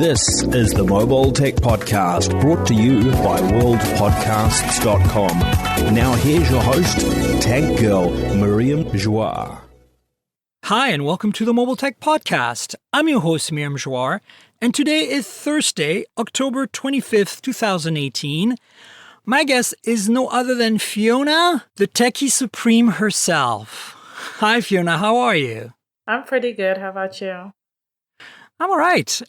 This is the Mobile Tech Podcast, brought to you by worldpodcasts.com. Now here's your host, Tech Girl, Miriam Joie. Hi, and welcome to the Mobile Tech Podcast. I'm your host, Miriam Joie, and today is Thursday, October 25th, 2018. My guest is no other than Fionna, the techie supreme herself. Hi, Fionna, how are you? I'm pretty good. How about you? I'm all right.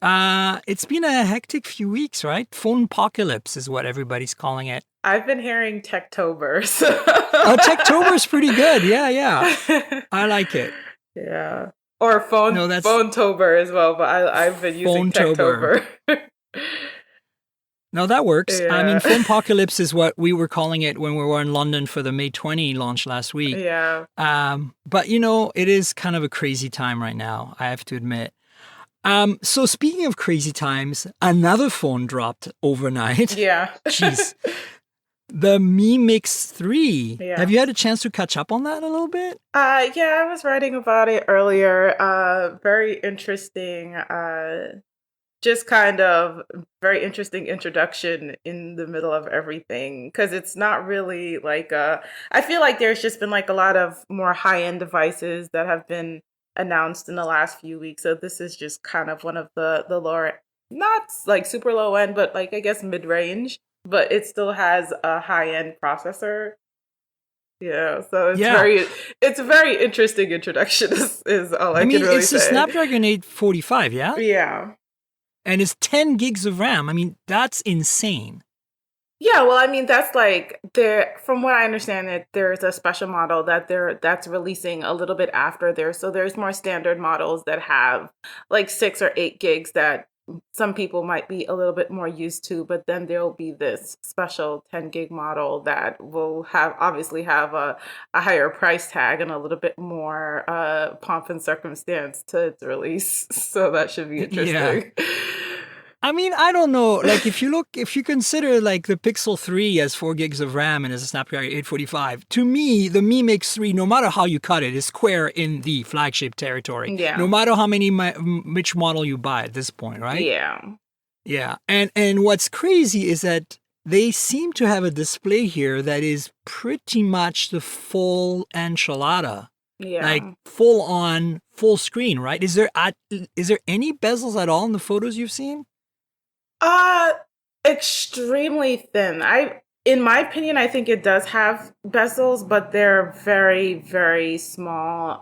It's been a hectic few weeks, right? Phone apocalypse is what everybody's calling it. I've been hearing Techtober. Oh, Techtober is pretty good. Yeah. I like it. Yeah. Or Phone-tober as well, but I've been using Techtober. No, that works. Yeah. I mean, Phone apocalypse is what we were calling it when we were in London for the Mate 20 launch last week. Yeah. But, it is kind of a crazy time right now, I have to admit. So speaking of crazy times, another phone dropped overnight. Yeah. Jeez. The Mi Mix 3. Yeah. Have you had a chance to catch up on that a little bit? Yeah, I was writing about it earlier. Very interesting. Just kind of very interesting introduction in the middle of everything, because it's not really like I feel like there's just been like a lot of more high-end devices that have been announced in the last few weeks. So this is just kind of one of the lower, not like super low end, but like I guess mid-range, but it still has a high-end processor. Yeah, so it's a very interesting introduction is all I can really it's say. a Snapdragon 845, yeah? Yeah. And it's 10 gigs of RAM. I mean, that's insane. Yeah, well, I mean, that's like from what I understand, there's a special model that's releasing a little bit after there. So there's more standard models that have like 6 or 8 gigs that some people might be a little bit more used to, but then there'll be this special 10 gig model that will obviously have a higher price tag and a little bit more pomp and circumstance to its release. So that should be interesting. Yeah. I mean, I don't know. Like, if you consider like the Pixel 3 has 4 gigs of RAM and has a Snapdragon 845, to me, the Mi Mix 3, no matter how you cut it, is square in the flagship territory. Yeah. No matter which model you buy at this point, right? Yeah. Yeah. And what's crazy is that they seem to have a display here that is pretty much the full enchilada. Yeah. Like full on, full screen, right? Is there any bezels at all in the photos you've seen? Extremely thin. In my opinion, I think it does have bezels, but they're very, very small.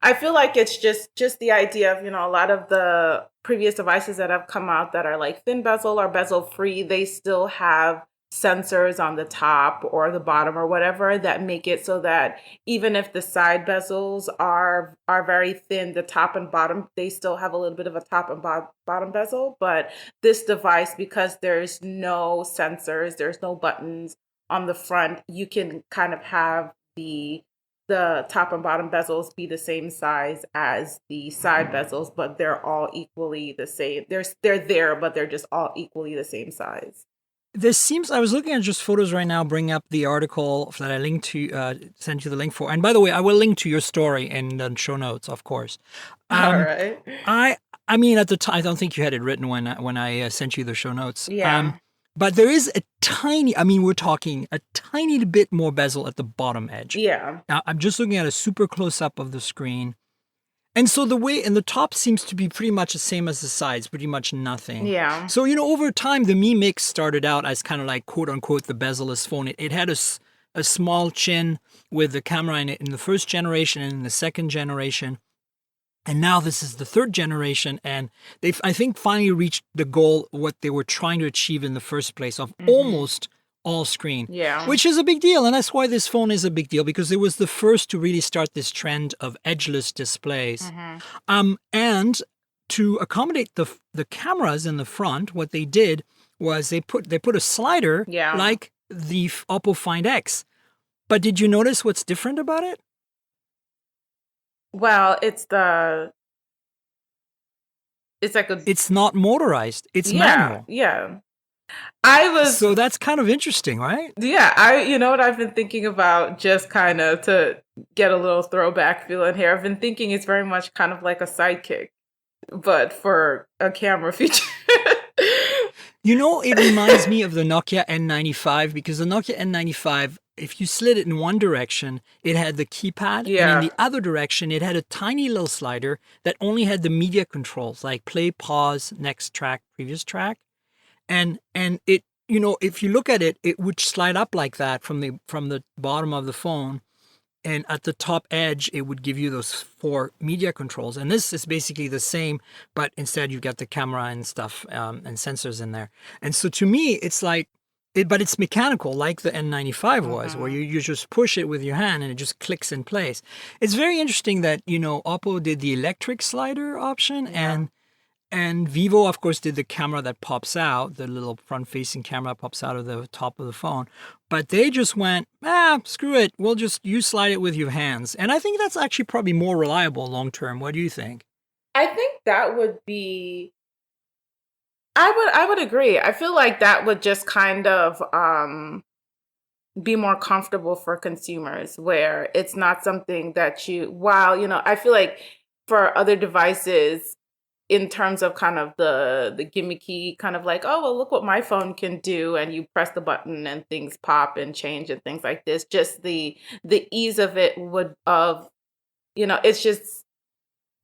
I feel like it's just the idea of, a lot of the previous devices that have come out that are like thin bezel or bezel free, they still have sensors on the top or the bottom or whatever that make it so that even if the side bezels are very thin, the top and bottom, they still have a little bit of a top and bottom bezel. But this device, because there's no sensors, there's no buttons on the front, you can kind of have the top and bottom bezels be the same size as the side bezels, but they're all equally the same. They're there, but they're just all equally the same size. I was looking at just photos right now, bring up the article that I linked to, sent you the link for. And by the way, I will link to your story in the show notes, of course. All right. I mean, at the time, I don't think you had it written when I sent you the show notes. Yeah. But there is we're talking a tiny bit more bezel at the bottom edge. Yeah. Now, I'm just looking at a super close-up of the screen. And so the top seems to be pretty much the same as the sides, pretty much nothing. Yeah. So, over time, the Mi Mix started out as kind of like, quote unquote, the bezel-less phone. It had a small chin with the camera in it in the first generation and in the second generation. And now this is the third generation. And they've, I think, finally reached the goal, what they were trying to achieve in the first place, of almost all screen. Yeah. Which is a big deal. And that's why this phone is a big deal, because it was the first to really start this trend of edgeless displays. And to accommodate the cameras in the front, what they did was they put a slider like the Oppo Find X. But did you notice what's different about it? Well, it's not motorized. It's manual. Yeah. So that's kind of interesting, right? Yeah, you know what I've been thinking about, just kind of to get a little throwback feeling here. I've been thinking it's very much kind of like a sidekick, but for a camera feature. You know, it reminds me of the Nokia N95 because the Nokia N95, if you slid it in one direction, it had the keypad, and in Yeah. the other direction, it had a tiny little slider that only had the media controls like play, pause, next track, previous track, and it, you know, if you look at it, it would slide up like that from the bottom of the phone. And at the top edge, it would give you those 4 media controls. And this is basically the same, but instead you get the camera and stuff and sensors in there. And so to me, it's like, but it's mechanical, like the N95 was, where you just push it with your hand and it just clicks in place. It's very interesting that, you know, Oppo did the electric slider option, and Vivo, of course, did the camera that pops out, the little front-facing camera pops out of the top of the phone. But they just went, screw it. You slide it with your hands. And I think that's actually probably more reliable long-term. What do you think? I think that would be, I would agree. I feel like that would just kind of be more comfortable for consumers, where it's not something that while, you know, I feel like for other devices, in terms of kind of the gimmicky kind of like, oh, well, look what my phone can do, and you press the button and things pop and change and things like this. Just the ease of it you know, it's just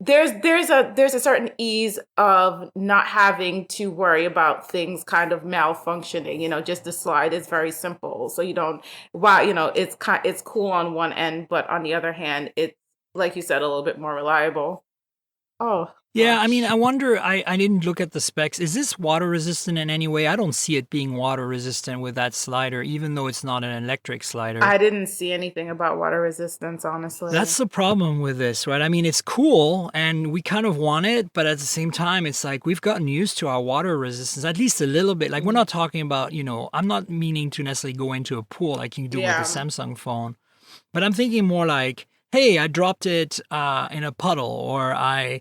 there's a certain ease of not having to worry about things kind of malfunctioning. You know, just the slide is very simple, so you don't. Wow, you know, it's cool on one end, but on the other hand, it's, like you said, a little bit more reliable. Oh, Yeah, I gosh. mean, I wonder, I didn't look at the specs. Is this water resistant in any way? I don't see it being water resistant with that slider, even though it's not an electric slider. I didn't see anything about water resistance, honestly. That's the problem with this, right? I mean, it's cool and we kind of want it, but at the same time, it's like we've gotten used to our water resistance, at least a little bit. Like, we're not talking about, you know, I'm not meaning to necessarily go into a pool like you do with Yeah. a Samsung phone, but I'm thinking more like, hey, I dropped it in a puddle, or I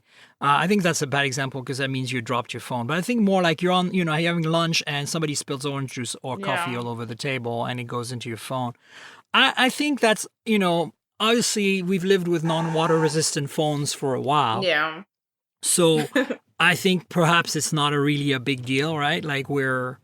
think that's a bad example because that means you dropped your phone. But I think more like you're on, you know, you're having lunch and somebody spills orange juice or coffee Yeah. all over the table and it goes into your phone. I think that's, you know, obviously we've lived with non-water resistant phones for a while. Yeah. So I think perhaps it's not really a big deal, right? Like we're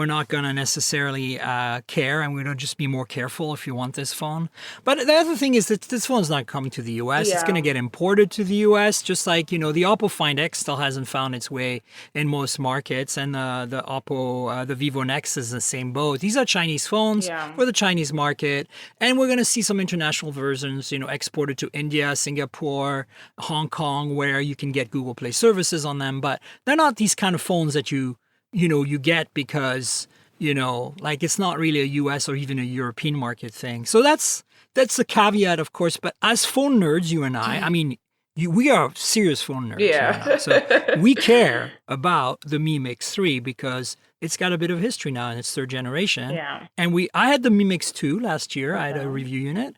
not going to necessarily care, and we're going to just be more careful if you want this phone. But the other thing is that this phone's not coming to the US. It's Yeah. going to get imported to the US, just like, you know, the Oppo Find X still hasn't found its way in most markets, and the Oppo, the Vivo Nex is the same boat. These are Chinese phones Yeah. for the Chinese market, and we're going to see some international versions, you know, exported to India, Singapore, Hong Kong, where you can get Google Play services on them. But they're not these kind of phones that you get because, you know, like it's not really a US or even a European market thing. So that's the caveat, of course. But as phone nerds, you and I mean, we are serious phone nerds. Yeah. You and I. So we care about the Mi Mix 3 because it's got a bit of history now in its 3rd generation. Yeah. And I had the Mi Mix 2 last year. I had a review unit.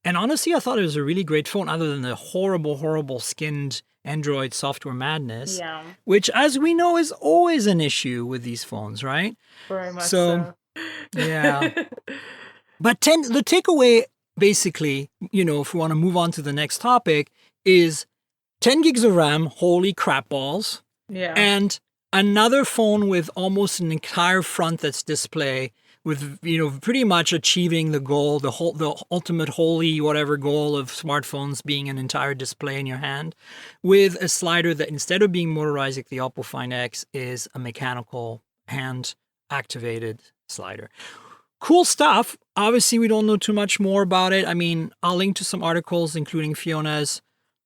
And honestly, I thought it was a really great phone, other than the horrible, horrible skinned Android software madness, Yeah. which, as we know, is always an issue with these phones, right? Very much So, so. yeah. But the takeaway, basically, you know, if we want to move on to the next topic, is 10 gigs of RAM, holy crap balls, Yeah. and another phone with almost an entire front that's display, with, you know, pretty much achieving the goal, the ultimate holy whatever goal of smartphones being an entire display in your hand, with a slider that, instead of being motorized like the Oppo Find X, is a mechanical hand activated slider. Cool stuff. Obviously, we don't know too much more about it. I mean, I'll link to some articles, including Fiona's.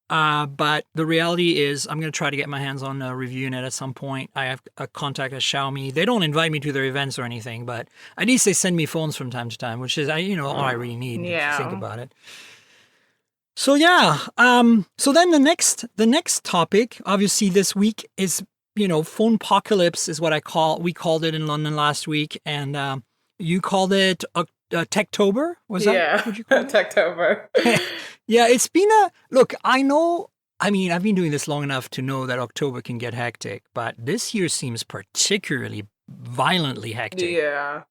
But the reality is, I'm going to try to get my hands on a review unit at some point. I have a contact at Xiaomi. They don't invite me to their events or anything, but at least they send me phones from time to time, which is, you know, all I really need if you think about it. So yeah. So then the next topic, obviously this week, is, you know, phone apocalypse is what we called it in London last week, and you called it Techtober. Was that what you called it? Techtober. Yeah, it's been look, I mean, I've been doing this long enough to know that October can get hectic, but this year seems particularly violently hectic. Yeah.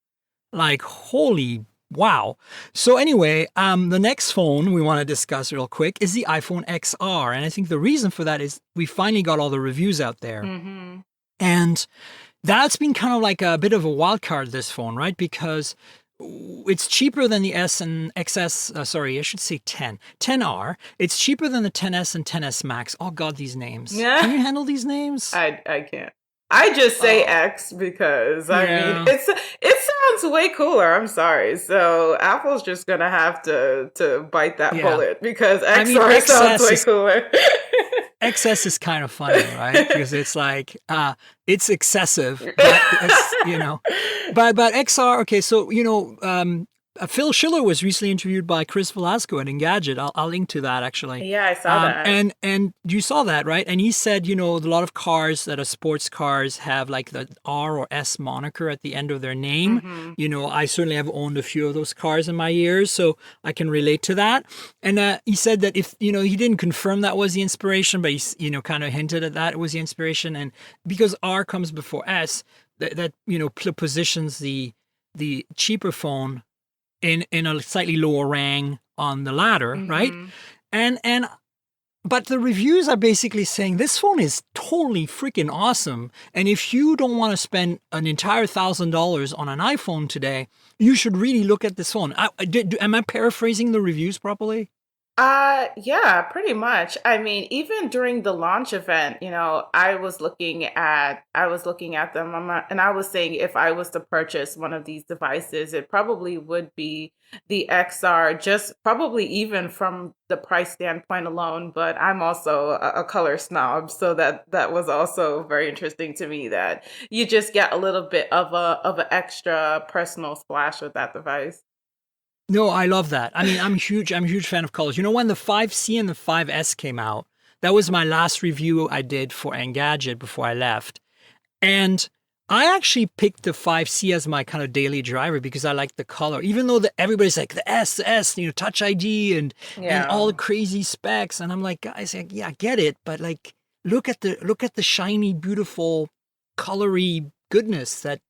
Like, holy wow. So anyway, the next phone we want to discuss real quick is the iPhone XR. And I think the reason for that is we finally got all the reviews out there. Mm-hmm. And That's been kind of like a bit of a wild card, this phone, right? Because it's cheaper than the S and XS. Sorry, I should say 10. 10R. It's cheaper than the 10S and 10S Max. Oh God, these names. Yeah. Can you handle these names? I can't. I just say X because I mean it sounds way cooler. I'm sorry. So Apple's just gonna have to bite that bullet because XR sounds way cooler. XS is kind of funny, right? Because it's like it's excessive, but it's, but XR. Okay, so Phil Schiller was recently interviewed by Chris Velasco at Engadget. I'll link to that actually. Yeah, I saw that. And you saw that, right? And he said, a lot of cars that are sports cars have like the R or S moniker at the end of their name. Mm-hmm. I certainly have owned a few of those cars in my years, so I can relate to that. And he said that if, he didn't confirm that was the inspiration, but he, kind of hinted at that it was the inspiration. And because R comes before S, that positions the cheaper phone in a slightly lower rang on the ladder, right? But the reviews are basically saying this phone is totally freaking awesome. And if you don't want to spend an entire $1,000 on an iPhone today, you should really look at this phone. Am I paraphrasing the reviews properly? Yeah, pretty much. I mean, even during the launch event, I was looking at them and I was saying if I was to purchase one of these devices, it probably would be the XR, just probably even from the price standpoint alone. But I'm also a color snob, so that was also very interesting to me that you just get a little bit of an extra personal splash with that device. No, I love that. I mean, I'm a huge fan of colors. When the 5C and the 5S came out, that was my last review I did for Engadget before I left. And I actually picked the 5C as my kind of daily driver because I like the color. Even though everybody's like the S, Touch ID and all the crazy specs. And I'm like, guys, yeah, I get it, but like look at the shiny, beautiful, colory goodness that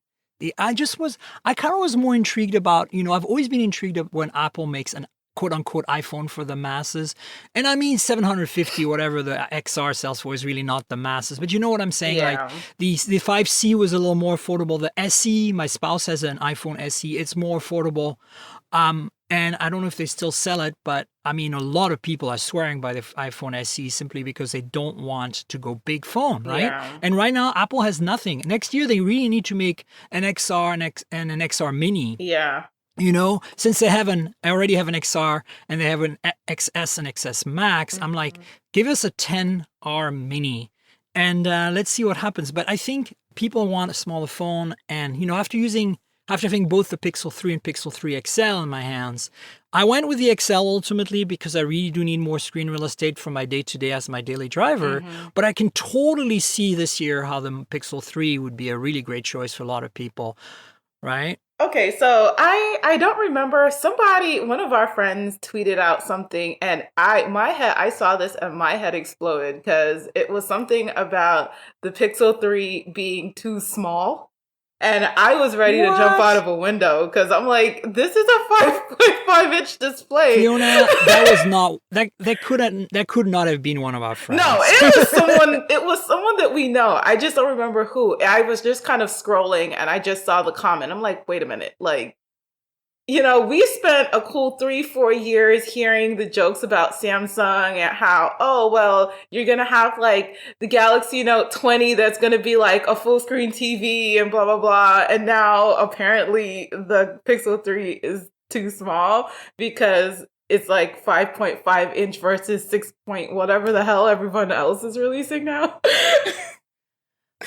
I kind of was more intrigued about, I've always been intrigued of when Apple makes an quote unquote iPhone for the masses. And I mean, 750, whatever the XR sells for is really not the masses, but you know what I'm saying? Yeah. Like the 5C was a little more affordable. The SE, my spouse has an iPhone SE. It's more affordable. And I don't know if they still sell it, but I mean, a lot of people are swearing by the iPhone SE simply because they don't want to go big phone, right? Yeah. And right now, Apple has nothing. Next year, they really need to make an XR and an XR Mini. Yeah. Since they already have an XR and they have an XS and XS Max, I'm like, give us a 10R Mini and let's see what happens. But I think people want a smaller phone, and after having both the Pixel 3 and Pixel 3 XL in my hands, I went with the XL ultimately because I really do need more screen real estate for my day-to-day as my daily driver. But I can totally see this year how the Pixel 3 would be a really great choice for a lot of people, right? Okay, so I don't remember, one of our friends tweeted out something, and I saw this and my head exploded because it was something about the Pixel 3 being too small. And I was ready to jump out of a window because I'm like, this is a 5.5-inch display. Fiona, that could not have been one of our friends. No, it was someone that we know. I just don't remember who. I was just kind of scrolling and I just saw the comment. I'm like, wait a minute, like, we spent a cool 3-4 years hearing the jokes about Samsung and how, oh, well, you're going to have like the Galaxy Note 20 that's going to be like a full screen TV and blah, blah, blah. And now apparently the Pixel 3 is too small because it's like 5.5 inch versus 6 point whatever the hell everyone else is releasing now.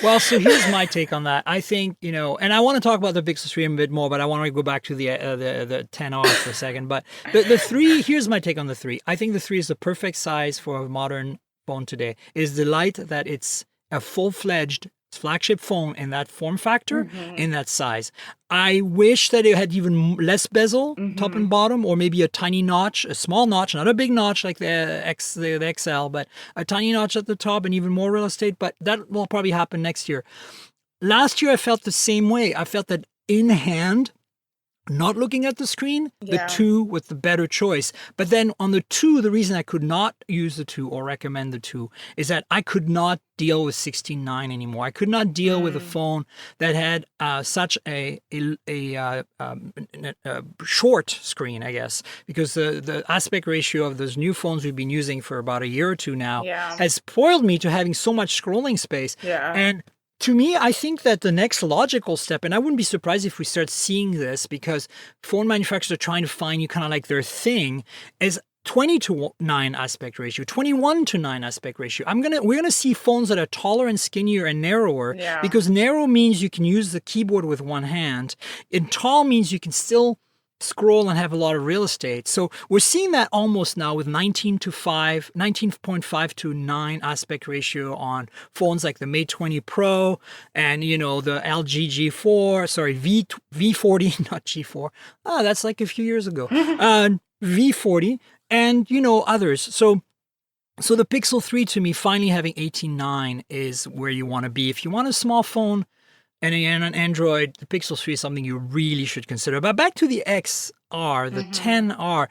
Well, so here's my take on that. I think, and I want to talk about the Pixel 3 a bit more, but I want to go back to the 10R for a second. But the 3, here's my take on the 3. I think the 3 is the perfect size for a modern phone today. It is the light that it's a full-fledged flagship phone in that form factor, in that size. I wish that it had even less bezel, top and bottom, or maybe a tiny notch, a small notch, not a big notch like the XL, but a tiny notch at the top and even more real estate. But that will probably happen next year. Last year, I felt the same way. I felt that in hand, not looking at the screen, the Yeah. 2 was the better choice. But then on the 2, the reason I could not use the 2 or recommend the 2 is that I could not deal with 16:9 anymore. I could not deal with a phone that had such a short screen, I guess, because the aspect ratio of those new phones we've been using for about a year or two now Yeah. has spoiled me to having so much scrolling space. Yeah. And to me, I think that the next logical step, and I wouldn't be surprised if we start seeing this because phone manufacturers are trying to find you kind of like their thing, is 20:9 aspect ratio, 21:9 aspect ratio. We're gonna see phones that are taller and skinnier and narrower Yeah. because narrow means you can use the keyboard with one hand, and tall means you can still scroll and have a lot of real estate. So we're seeing that almost now with 19.5 to 9 aspect ratio on phones like the Mate 20 Pro and, the LG V40, not G4. That's like a few years ago. V40 and, others. So the Pixel 3 to me, finally having 18:9 is where you want to be. If you want a small phone, and an Android, the Pixel 3 is something you really should consider. But back to the XR, the 10R.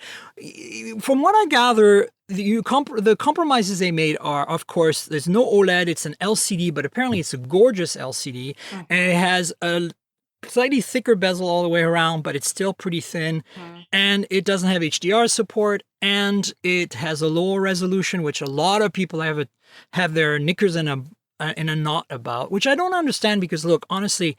From what I gather, the compromises they made are, of course, there's no OLED. It's an LCD, but apparently it's a gorgeous LCD. And it has a slightly thicker bezel all the way around, but it's still pretty thin. And it doesn't have HDR support. And it has a lower resolution, which a lot of people have their knickers in a knot about, which I don't understand because, look, honestly,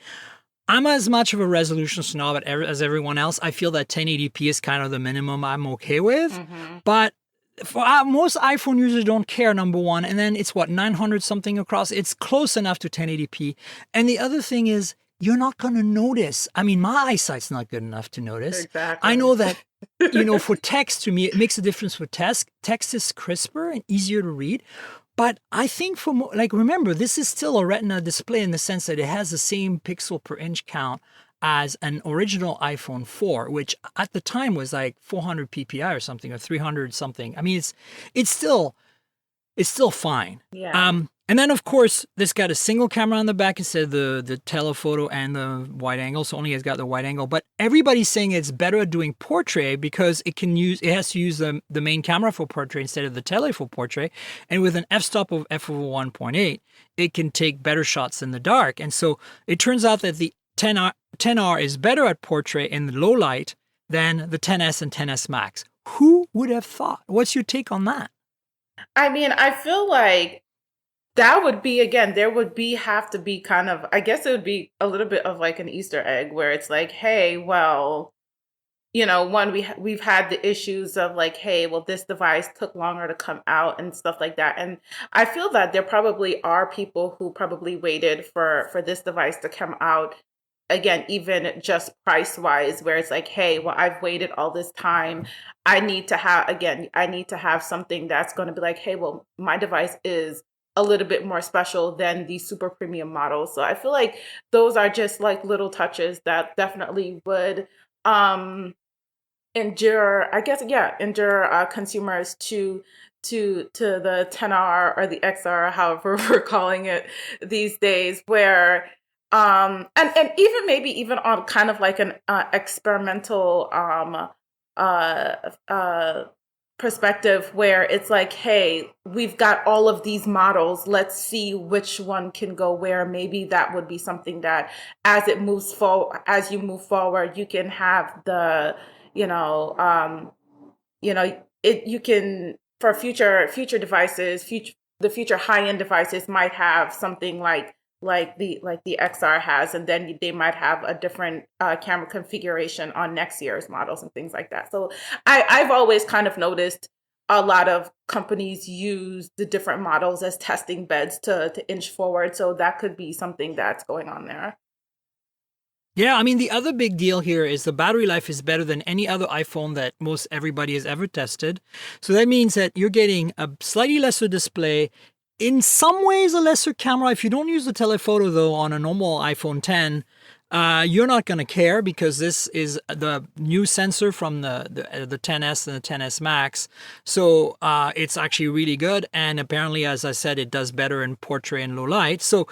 I'm as much of a resolution snob as everyone else. I feel that 1080p is kind of the minimum I'm okay with. But for most iPhone users don't care, number one. And then it's 900 something across. It's close enough to 1080p. And the other thing is, you're not going to notice. I mean, my eyesight's not good enough to notice. Exactly. I know that, for text, to me, it makes a difference for text. Text is crisper and easier to read. But I think remember, this is still a Retina display in the sense that it has the same pixel per inch count as an original iPhone 4, which at the time was like 400 ppi or something, or 300 something. I mean, it's still fine. Yeah. And then, of course, this got a single camera on the back instead of the telephoto and the wide angle. So only has got the wide angle. But everybody's saying it's better at doing portrait because it has to use the main camera for portrait instead of the tele for portrait. And with an f-stop of f/1.8, it can take better shots in the dark. And so it turns out that the 10R is better at portrait in the low light than the 10S and 10S Max. Who would have thought? What's your take on that? I mean, I feel like that would be, again, have to be kind of, I guess it would be a little bit of like an Easter egg where it's like, hey, well, we've had the issues of like, hey, well, this device took longer to come out and stuff like that. And I feel that there probably are people who probably waited for this device to come out, again, even just price wise, where it's like, hey, well, I've waited all this time. I need to have something that's going to be like, hey, well, my device is a little bit more special than the super premium models. So I feel like those are just like little touches that definitely would endure consumers to the 10R or the XR, however we're calling it these days, where and even on kind of like an experimental perspective where it's like, hey, we've got all of these models, let's see which one can go where. Maybe that would be something that as you move forward, you can have the, you can, for future devices, the future high-end devices might have something like the XR has, and then they might have a different camera configuration on next year's models and things like that. So I've always kind of noticed a lot of companies use the different models as testing beds to inch forward. So that could be something that's going on there. Yeah, I mean, the other big deal here is the battery life is better than any other iPhone that most everybody has ever tested. So that means that you're getting a slightly lesser display, in some ways a lesser camera. If you don't use the telephoto, though, on a normal iPhone 10, you're not going to care because this is the new sensor from the 10S and the 10S Max. So it's actually really good. And apparently, as I said, it does better in portrait and low light. So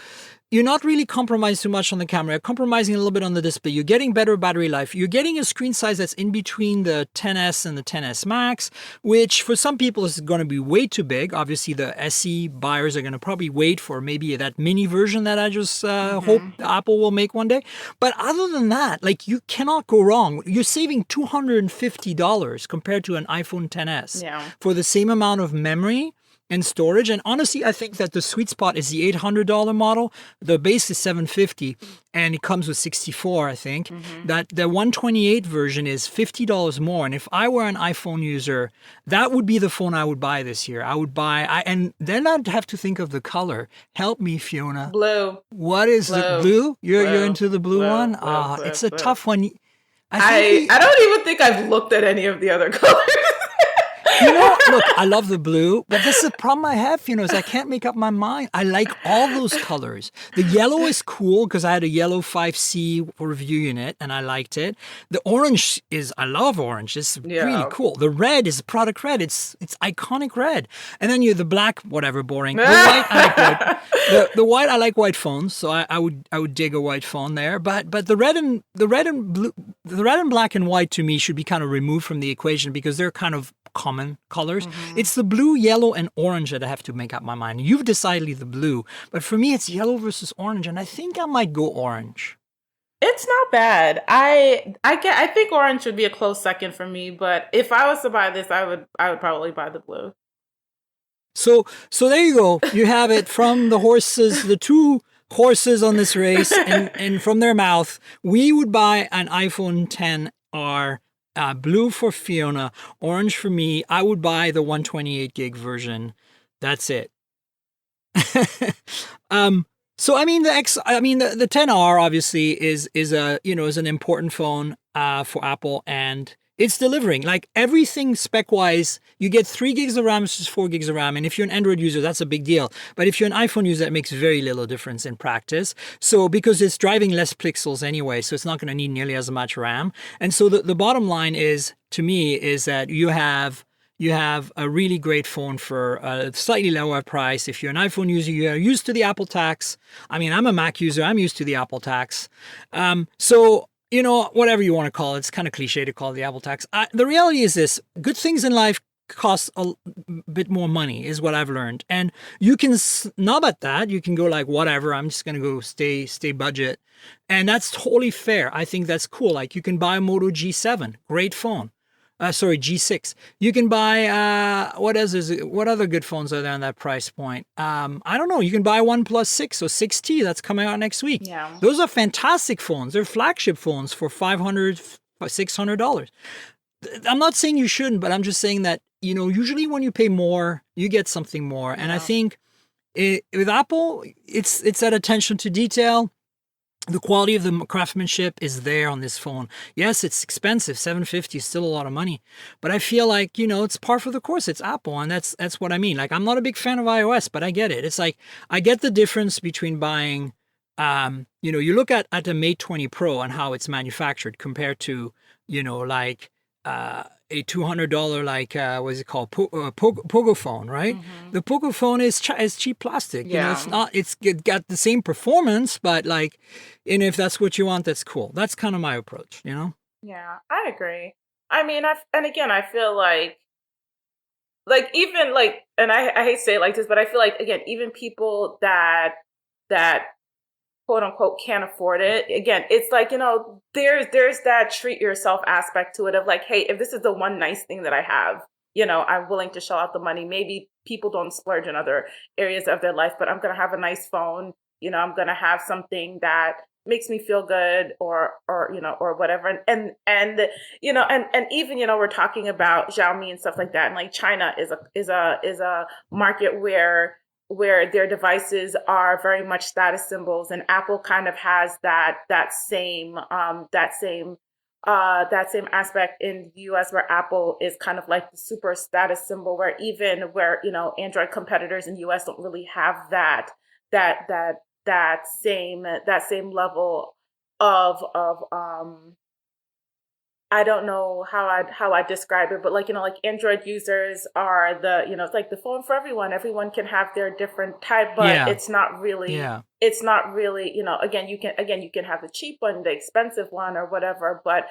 you're not really compromising too much on the camera. You're compromising a little bit on the display. You're getting better battery life. You're getting a screen size that's in between the 10s and the 10s Max, which for some people is going to be way too big. Obviously, the SE buyers are going to probably wait for maybe that mini version that I just hope Apple will make one day. But other than that, like, you cannot go wrong. You're saving $250 compared to an iPhone 10s for the same amount of memory and storage. And honestly, I think that the sweet spot is the $800 model. The base is $750 and it comes with 64, I think. That the 128 version is $50 more. And if I were an iPhone user, that would be the phone I would buy this year. I would buy, and then I'd have to think of the color. Help me, Fiona. Blue. What is the blue? You're into the blue one? It's a tough one. I don't even think I've looked at any of the other colors. Look, I love the blue, but this is the problem I have, is I can't make up my mind. I like all those colors. The yellow is cool because I had a yellow 5C review unit and I liked it. The orange I love orange. It's really cool. The red is product red. It's iconic red. And then the black, whatever, boring. The white, I like white. The white, I like white phones, so I would dig a white phone there. But the red and blue, the red and black and white to me should be kind of removed from the equation because they're kind of common colors. It's the blue, yellow, and orange that I have to make up my mind. You've decided the blue, but for me, it's yellow versus orange, and I think I might go orange. It's not bad. I think orange would be a close second for me, but if I was to buy this, I would probably buy the blue. So there you go. You have it from the two horses on this race, and from their mouth, we would buy an iPhone XR. Blue for Fiona, orange for me. I would buy the 128 gig version. That's it. So I mean the XR obviously is an important phone for Apple, and it's delivering like everything spec wise. You get 3 gigs of RAM versus 4 gigs of RAM, and if you're an Android user, that's a big deal. But if you're an iPhone user, it makes very little difference in practice. So because it's driving less pixels anyway, so it's not going to need nearly as much RAM. And so the bottom line is, to me, is that you have a really great phone for a slightly lower price. If you're an iPhone user, you're used to the Apple tax. I mean, I'm a Mac user. I'm used to the Apple tax. So whatever you want to call it, it's kind of cliche to call it the Apple tax. The reality is this: good things in life cost a bit more money, is what I've learned. And you can snub at that. You can go like, whatever, I'm just going to go stay budget. And that's totally fair. I think that's cool. Like, you can buy a Moto G7, great phone. G6. You can buy, what other good phones are there on that price point? I don't know. You can buy OnePlus 6 or 6T. That's coming out next week. Yeah. Those are fantastic phones. They're flagship phones for $500, $600. I'm not saying you shouldn't, but I'm just saying that, usually when you pay more, you get something more. Yeah. And I think with Apple, it's that attention to detail. The quality of the craftsmanship is there on this phone. Yes, it's expensive. $750 is still a lot of money. But I feel like, it's par for the course. It's Apple, and that's what I mean. Like, I'm not a big fan of iOS, but I get it. It's like, I get the difference between buying, you look at the Mate 20 Pro and how it's manufactured compared to, a $200 what is it called, Pogo phone, right? The Pogo phone is cheap plastic. It's got the same performance, but if that's what you want, that's cool. That's kind of my approach. Yeah, I agree. I mean, I feel like even and I hate to say it like this, but I feel like, again, even people that quote unquote can't afford it. Again, it's like, there's that treat yourself aspect to it of like, hey, if this is the one nice thing that I have, I'm willing to shell out the money. Maybe people don't splurge in other areas of their life, but I'm going to have a nice phone. I'm going to have something that makes me feel good or whatever. And even, we're talking about Xiaomi and stuff like that. And like China is a market where their devices are very much status symbols, and Apple kind of has that same aspect in the US, where Apple is kind of like the super status symbol, where Android competitors in the US don't really have that same level of I don't know how I describe it, but like, like Android users are it's like the phone for everyone. Everyone can have their different type, but Yeah. Yeah. it's not really, again, you can have the cheap one, the expensive one or whatever, but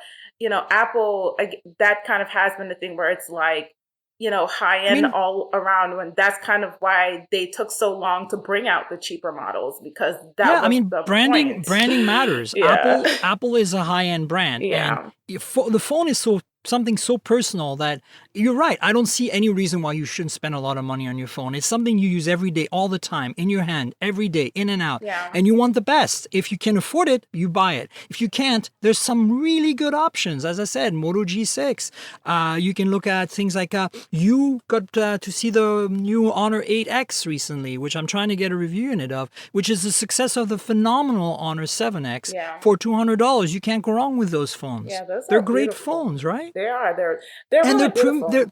Apple, that kind of has been the thing where it's like, high I end mean, all around, when that's kind of why they took so long to bring out the cheaper models, because yeah, that I was mean, the point. branding matters. Yeah. Apple is a high-end brand, and Yeah. the phone is something so personal that you're right. I don't see any reason why you shouldn't spend a lot of money on your phone. It's something you use every day, all the time, in your hand, every day, in and out. Yeah. And you want the best. If you can afford it, you buy it. If you can't, there's some really good options. As I said, Moto G6. You can look at things like you got to see the new Honor 8X recently, which I'm trying to get a review unit of, which is the success of the phenomenal Honor 7X Yeah. for $200. You can't go wrong with those phones. Yeah, those They're are great beautiful. phones, right? They are. They're And really beautiful.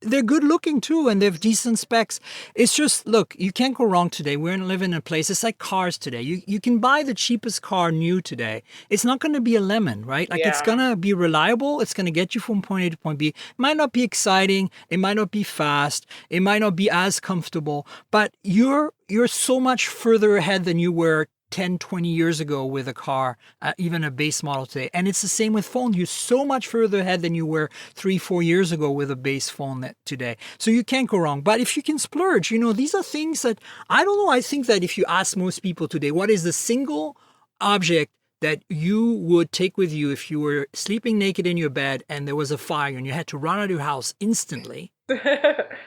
they're good looking too, and they have decent specs. It's just, look, you can't go wrong today. We're living in a place. It's like cars today. You can buy the cheapest car new today. It's not going to be a lemon, right? Like it's Yeah. going to be reliable. It's going to get you from point A to point B. It might not be exciting. It might not be fast. It might not be as comfortable. But you're so much further ahead than you were 10, 20 years ago with a car, even a base model today. And it's the same with phones. You're so much further ahead than you were 3, 4 years ago with a base phone today. So you can't go wrong. But if you can splurge, these are things that, I don't know, I think that if you ask most people today, what is the single object that you would take with you if you were sleeping naked in your bed and there was a fire and you had to run out of your house instantly?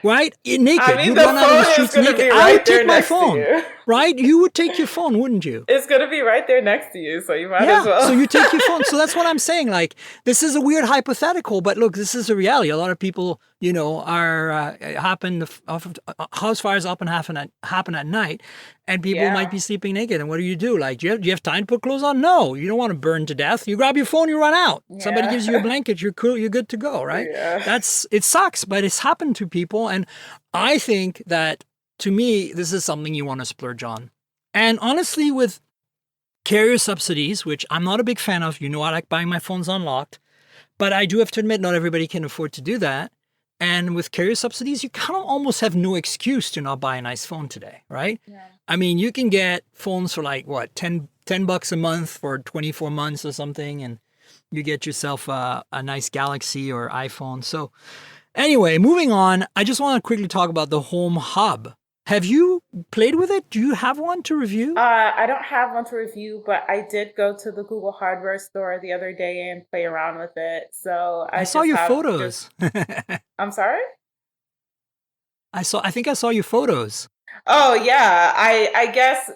Right? Naked. I mean, You'd the run out of the phone is streets going to naked. be I right would there take my next to phone. you. Right? You would take your phone, wouldn't you? It's going to be right there next to you, so you might Yeah. as well. So you take your phone. So that's what I'm saying. Like, this is a weird hypothetical, but look, this is a reality. A lot of people, are house fires often happen at night, and people Yeah. might be sleeping naked. And what do? Like, do you have time to put clothes on? No, you don't want to burn to death. You grab your phone, you run out. Somebody Yeah. gives you a blanket, you're cool, you're good to go, right? Yeah. It sucks, but it's happened to people, and I think that, to me, this is something you want to splurge on. And honestly, with carrier subsidies, which I'm not a big fan of, I like buying my phones unlocked, but I do have to admit not everybody can afford to do that. And with carrier subsidies, you kind of almost have no excuse to not buy a nice phone today, right? Yeah. I mean, you can get phones for like, what, $10 a month for 24 months or something, and you get yourself a nice Galaxy or iPhone. So anyway, moving on, I just want to quickly talk about the Home Hub. Have you played with it? Do you have one to review? I don't have one to review, but I did go to the Google hardware store the other day and play around with it. So I saw your photos. I'm sorry? I think I saw your photos. Oh yeah, I guess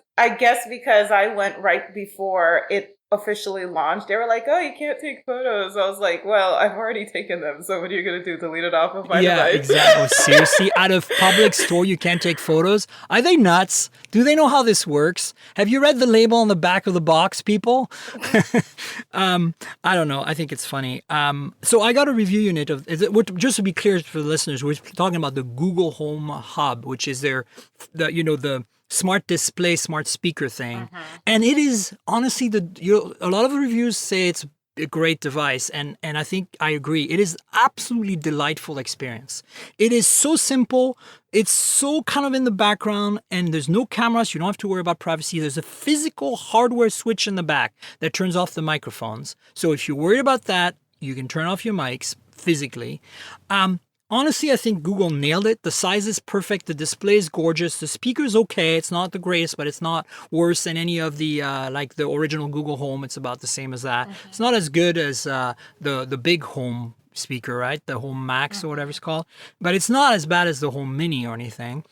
because I went right before it officially launched. They were like, "Oh, you can't take photos." I was like, "Well, I've already taken them. So what are you gonna do? Delete it off of my device?" Exactly. Seriously, out of public store, you can't take photos. Are they nuts? Do they know how this works? Have you read the label on the back of the box, people? I don't know. I think it's funny. So I got a review unit of. Just to be clear for the listeners, we're talking about the Google Home Hub, which is the smart display, smart speaker thing. And it is honestly a lot of the reviews say it's a great device, and I think I agree. It is absolutely delightful experience. It is so simple. It's so kind of in the background, and there's no cameras. You don't have to worry about privacy. There's a physical hardware switch in the back that turns off the microphones. So if you're worried about that, you can turn off your mics physically. Honestly, I think Google nailed it. The size is perfect. The display is gorgeous. The speaker's okay. It's not the greatest, but it's not worse than any of the like the original Google Home. It's about the same as that. It's not as good as the big Home speaker, right? The Home Max or whatever it's called. But it's not as bad as the Home Mini or anything.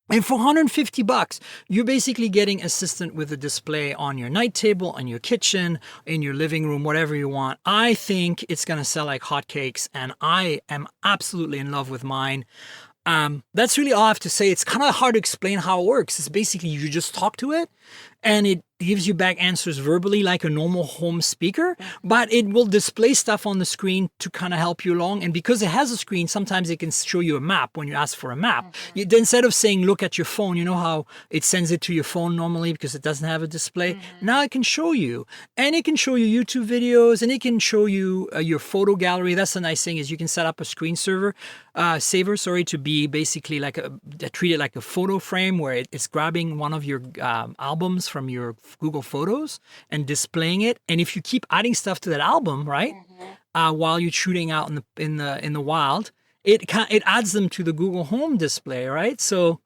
And for $150, you're basically getting assistant with a display on your night table, on your kitchen, in your living room, whatever you want. I think it's going to sell like hotcakes, and I am absolutely in love with mine. That's really all I have to say. It's kind of hard to explain how it works. It's basically you just talk to it, and it gives you back answers verbally like a normal home speaker, but it will display stuff on the screen to kind of help you along. And because it has a screen, sometimes it can show you a map when you ask for a map. Instead of saying, look at your phone, you know how it sends it to your phone normally because it doesn't have a display? Now it can show you. And it can show you YouTube videos, and it can show you your photo gallery. That's the nice thing is you can set up a screensaver to be basically like treat it like a photo frame where it's grabbing one of your albums from your Google Photos and displaying it. And if you keep adding stuff to that album, right, while you're shooting out in the wild, it adds them to the Google Home display, right? So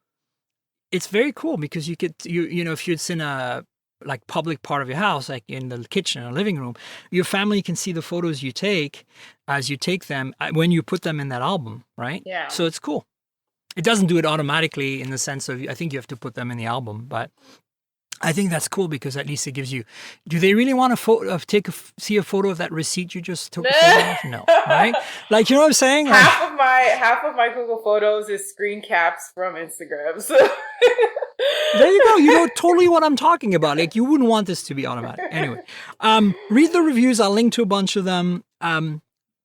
it's very cool because you know if it's in a like public part of your house, like in the kitchen or living room, your family can see the photos you take as you take them when you put them in that album, right? Yeah. So it's cool. It doesn't do it automatically in the sense of I think you have to put them in the album, but I think that's cool because at least it gives you. Do they really want to see a photo of that receipt you just took? A photo of? No, right? Like you know what I'm saying? Half of my Google Photos is screen caps from Instagram. So there you go. You know totally what I'm talking about. Like you wouldn't want this to be automatic. Anyway, read the reviews. I'll link to a bunch of them.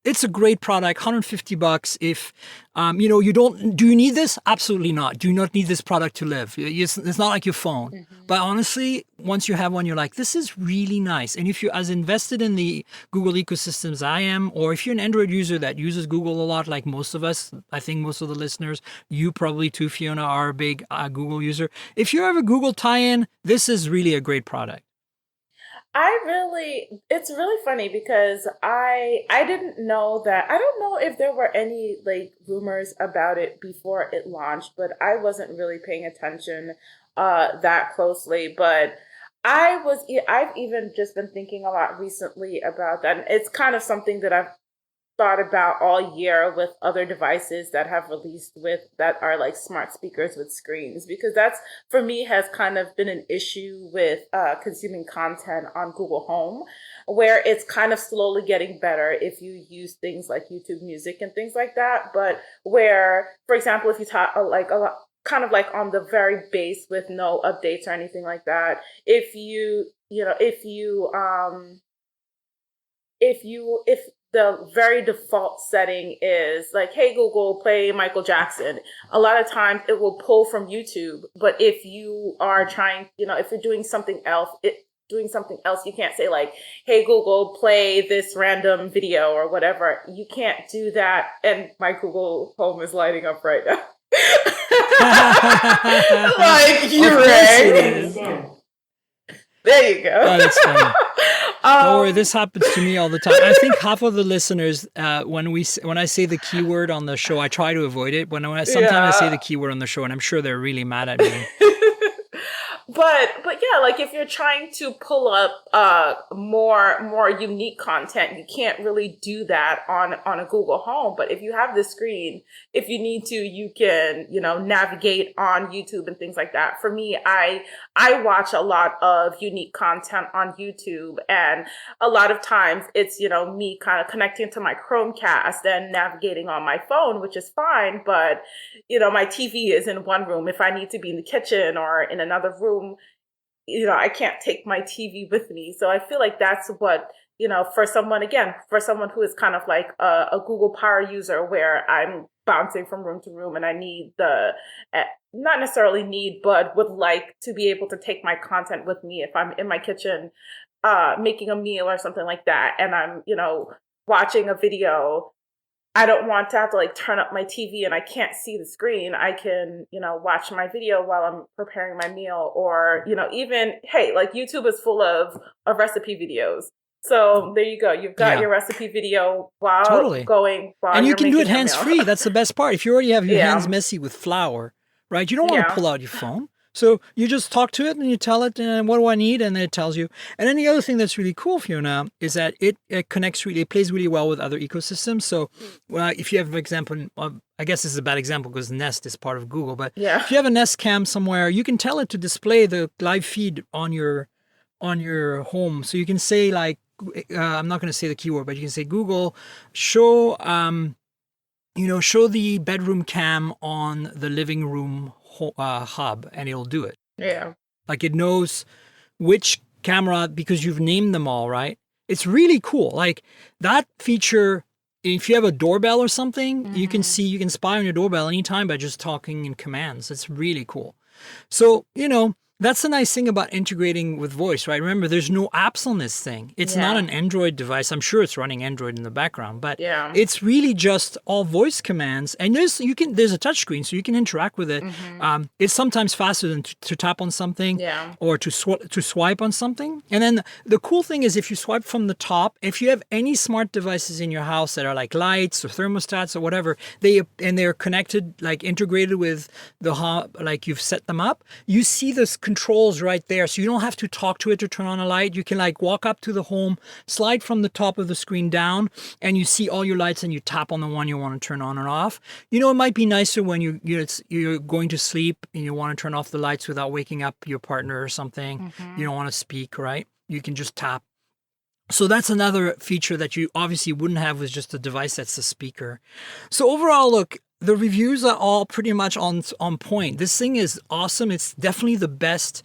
It's a great product, $150. If, do you need this? Absolutely not. Do you not need this product to live? It's not like your phone. But honestly, once you have one, you're like, this is really nice. And if you're as invested in the Google ecosystem as I am, or if you're an Android user that uses Google a lot, like most of us, I think most of the listeners, you probably too, Fiona, are a big Google user. If you have a Google tie-in, this is really a great product. It's really funny because I didn't know that. I don't know if there were any like rumors about it before it launched, but I wasn't really paying attention that closely. But I've even just been thinking a lot recently about that. And it's kind of something that I've thought about all year with other devices that have released that are like smart speakers with screens, because that's for me has kind of been an issue with consuming content on Google Home, where it's kind of slowly getting better if you use things like YouTube Music and things like that. But where, for example, if you talk like a lot, kind of like on the very base with no updates or anything like that, if the very default setting is like, hey, Google, play Michael Jackson. A lot of times it will pull from YouTube. But if you are trying, if you're doing something else, you can't say like, hey, Google, play this random video or whatever. You can't do that. And my Google Home is lighting up right now. Like, you're right. There you go. Oh, that's funny. Don't worry, this happens to me all the time. I think half of the listeners, when I say the keyword on the show, I try to avoid it. Sometimes I say the keyword on the show, and I'm sure they're really mad at me. But yeah, like if you're trying to pull up more unique content, you can't really do that on a Google Home. But if you have the screen, if you need to, you can navigate on YouTube and things like that. For me, I watch a lot of unique content on YouTube, and a lot of times it's me kind of connecting to my Chromecast and navigating on my phone, which is fine. But my TV is in one room. If I need to be in the kitchen or in another room, I can't take my TV with me. So I feel like that's what, for someone who is kind of like a Google Power user, where I'm bouncing from room to room and I need not necessarily need, but would like to be able to take my content with me if I'm in my kitchen, making a meal or something like that. And I'm, watching a video. I don't want to have to like turn up my TV and I can't see the screen. I can, watch my video while I'm preparing my meal, or, even, hey, like YouTube is full of recipe videos. So there you go. You've got your recipe video while and you can do it hands-free. That's the best part. If you already have your hands messy with flour, right? You don't want to pull out your phone. So you just talk to it and you tell it, what do I need? And then it tells you. And then the other thing that's really cool, Fiona, is that it plays really well with other ecosystems. So if you have, for example, I guess this is a bad example because Nest is part of Google, but if you have a Nest Cam somewhere, you can tell it to display the live feed on your home. So you can say like, I'm not going to say the keyword, but you can say, Google, show the bedroom cam on the living room hub, and it'll do it. Yeah. Like it knows which camera, because you've named them all, right? It's really cool. Like that feature, if you have a doorbell or something, you can spy on your doorbell anytime by just talking in commands. It's really cool. So, that's the nice thing about integrating with voice, right? Remember, there's no apps on this thing. It's not an Android device. I'm sure it's running Android in the background, but it's really just all voice commands. And there's a touchscreen, so you can interact with it. It's sometimes faster than to tap on something or to swipe on something. And then the cool thing is if you swipe from the top, if you have any smart devices in your house that are like lights or thermostats or whatever, they're connected, like integrated with the hub, like you've set them up, you see this controls right there, so you don't have to talk to it to turn on a light. You can like walk up to the home, slide from the top of the screen down, and you see all your lights, and you tap on the one you want to turn on and off. It might be nicer when you're going to sleep and you want to turn off the lights without waking up your partner or something. You don't want to speak, right? You can just tap. So that's another feature that you obviously wouldn't have with just a device that's a speaker. So overall, look, the reviews are all pretty much on point. This thing is awesome. It's definitely the best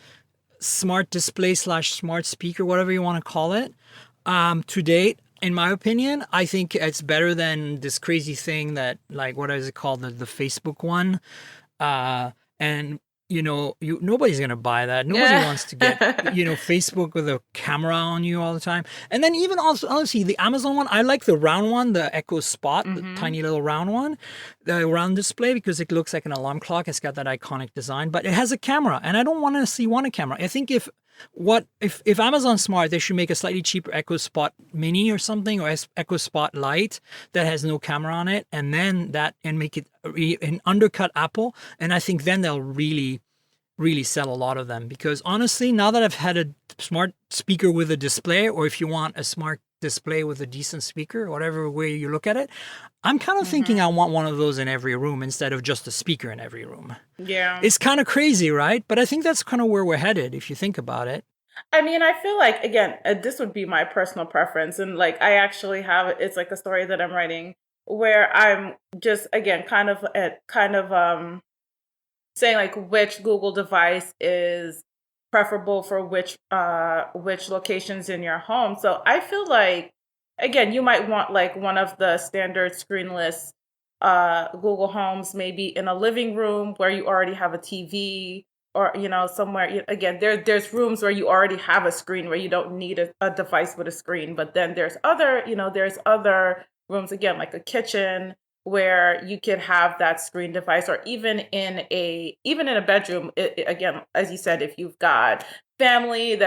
smart display / smart speaker, whatever you want to call it, to date. In my opinion, I think it's better than this crazy thing that, like, what is it called? The Facebook one. And nobody's going to buy that. Nobody wants to get, Facebook with a camera on you all the time. And then even also, honestly, the Amazon one, I like the round one, the Echo Spot, the tiny little round one, the round display, because it looks like an alarm clock. It's got that iconic design, but it has a camera, and I don't want a camera. I think if Amazon's smart, they should make a slightly cheaper Echo Spot Mini or something, or Echo Spot Lite that has no camera on it, and then make it an undercut Apple. And I think then they'll really, really sell a lot of them. Because honestly, now that I've had a smart speaker with a display, or if you want a smart display with a decent speaker, whatever way you look at it, I'm kind of thinking I want one of those in every room instead of just a speaker in every room. Yeah. It's kind of crazy, right? But I think that's kind of where we're headed if you think about it. I mean, I feel like, again, this would be my personal preference. And like, I actually it's like a story that I'm writing where I'm just, again, kind of saying like which Google device is preferable for which locations in your home. So I feel like, again, you might want like one of the standard screenless Google Homes, maybe in a living room where you already have a TV, or somewhere. Again, there's rooms where you already have a screen where you don't need a device with a screen. But then there's other rooms, again, like a kitchen, where you could have that screen device, or even in a bedroom. Again, as you said, if you've got family,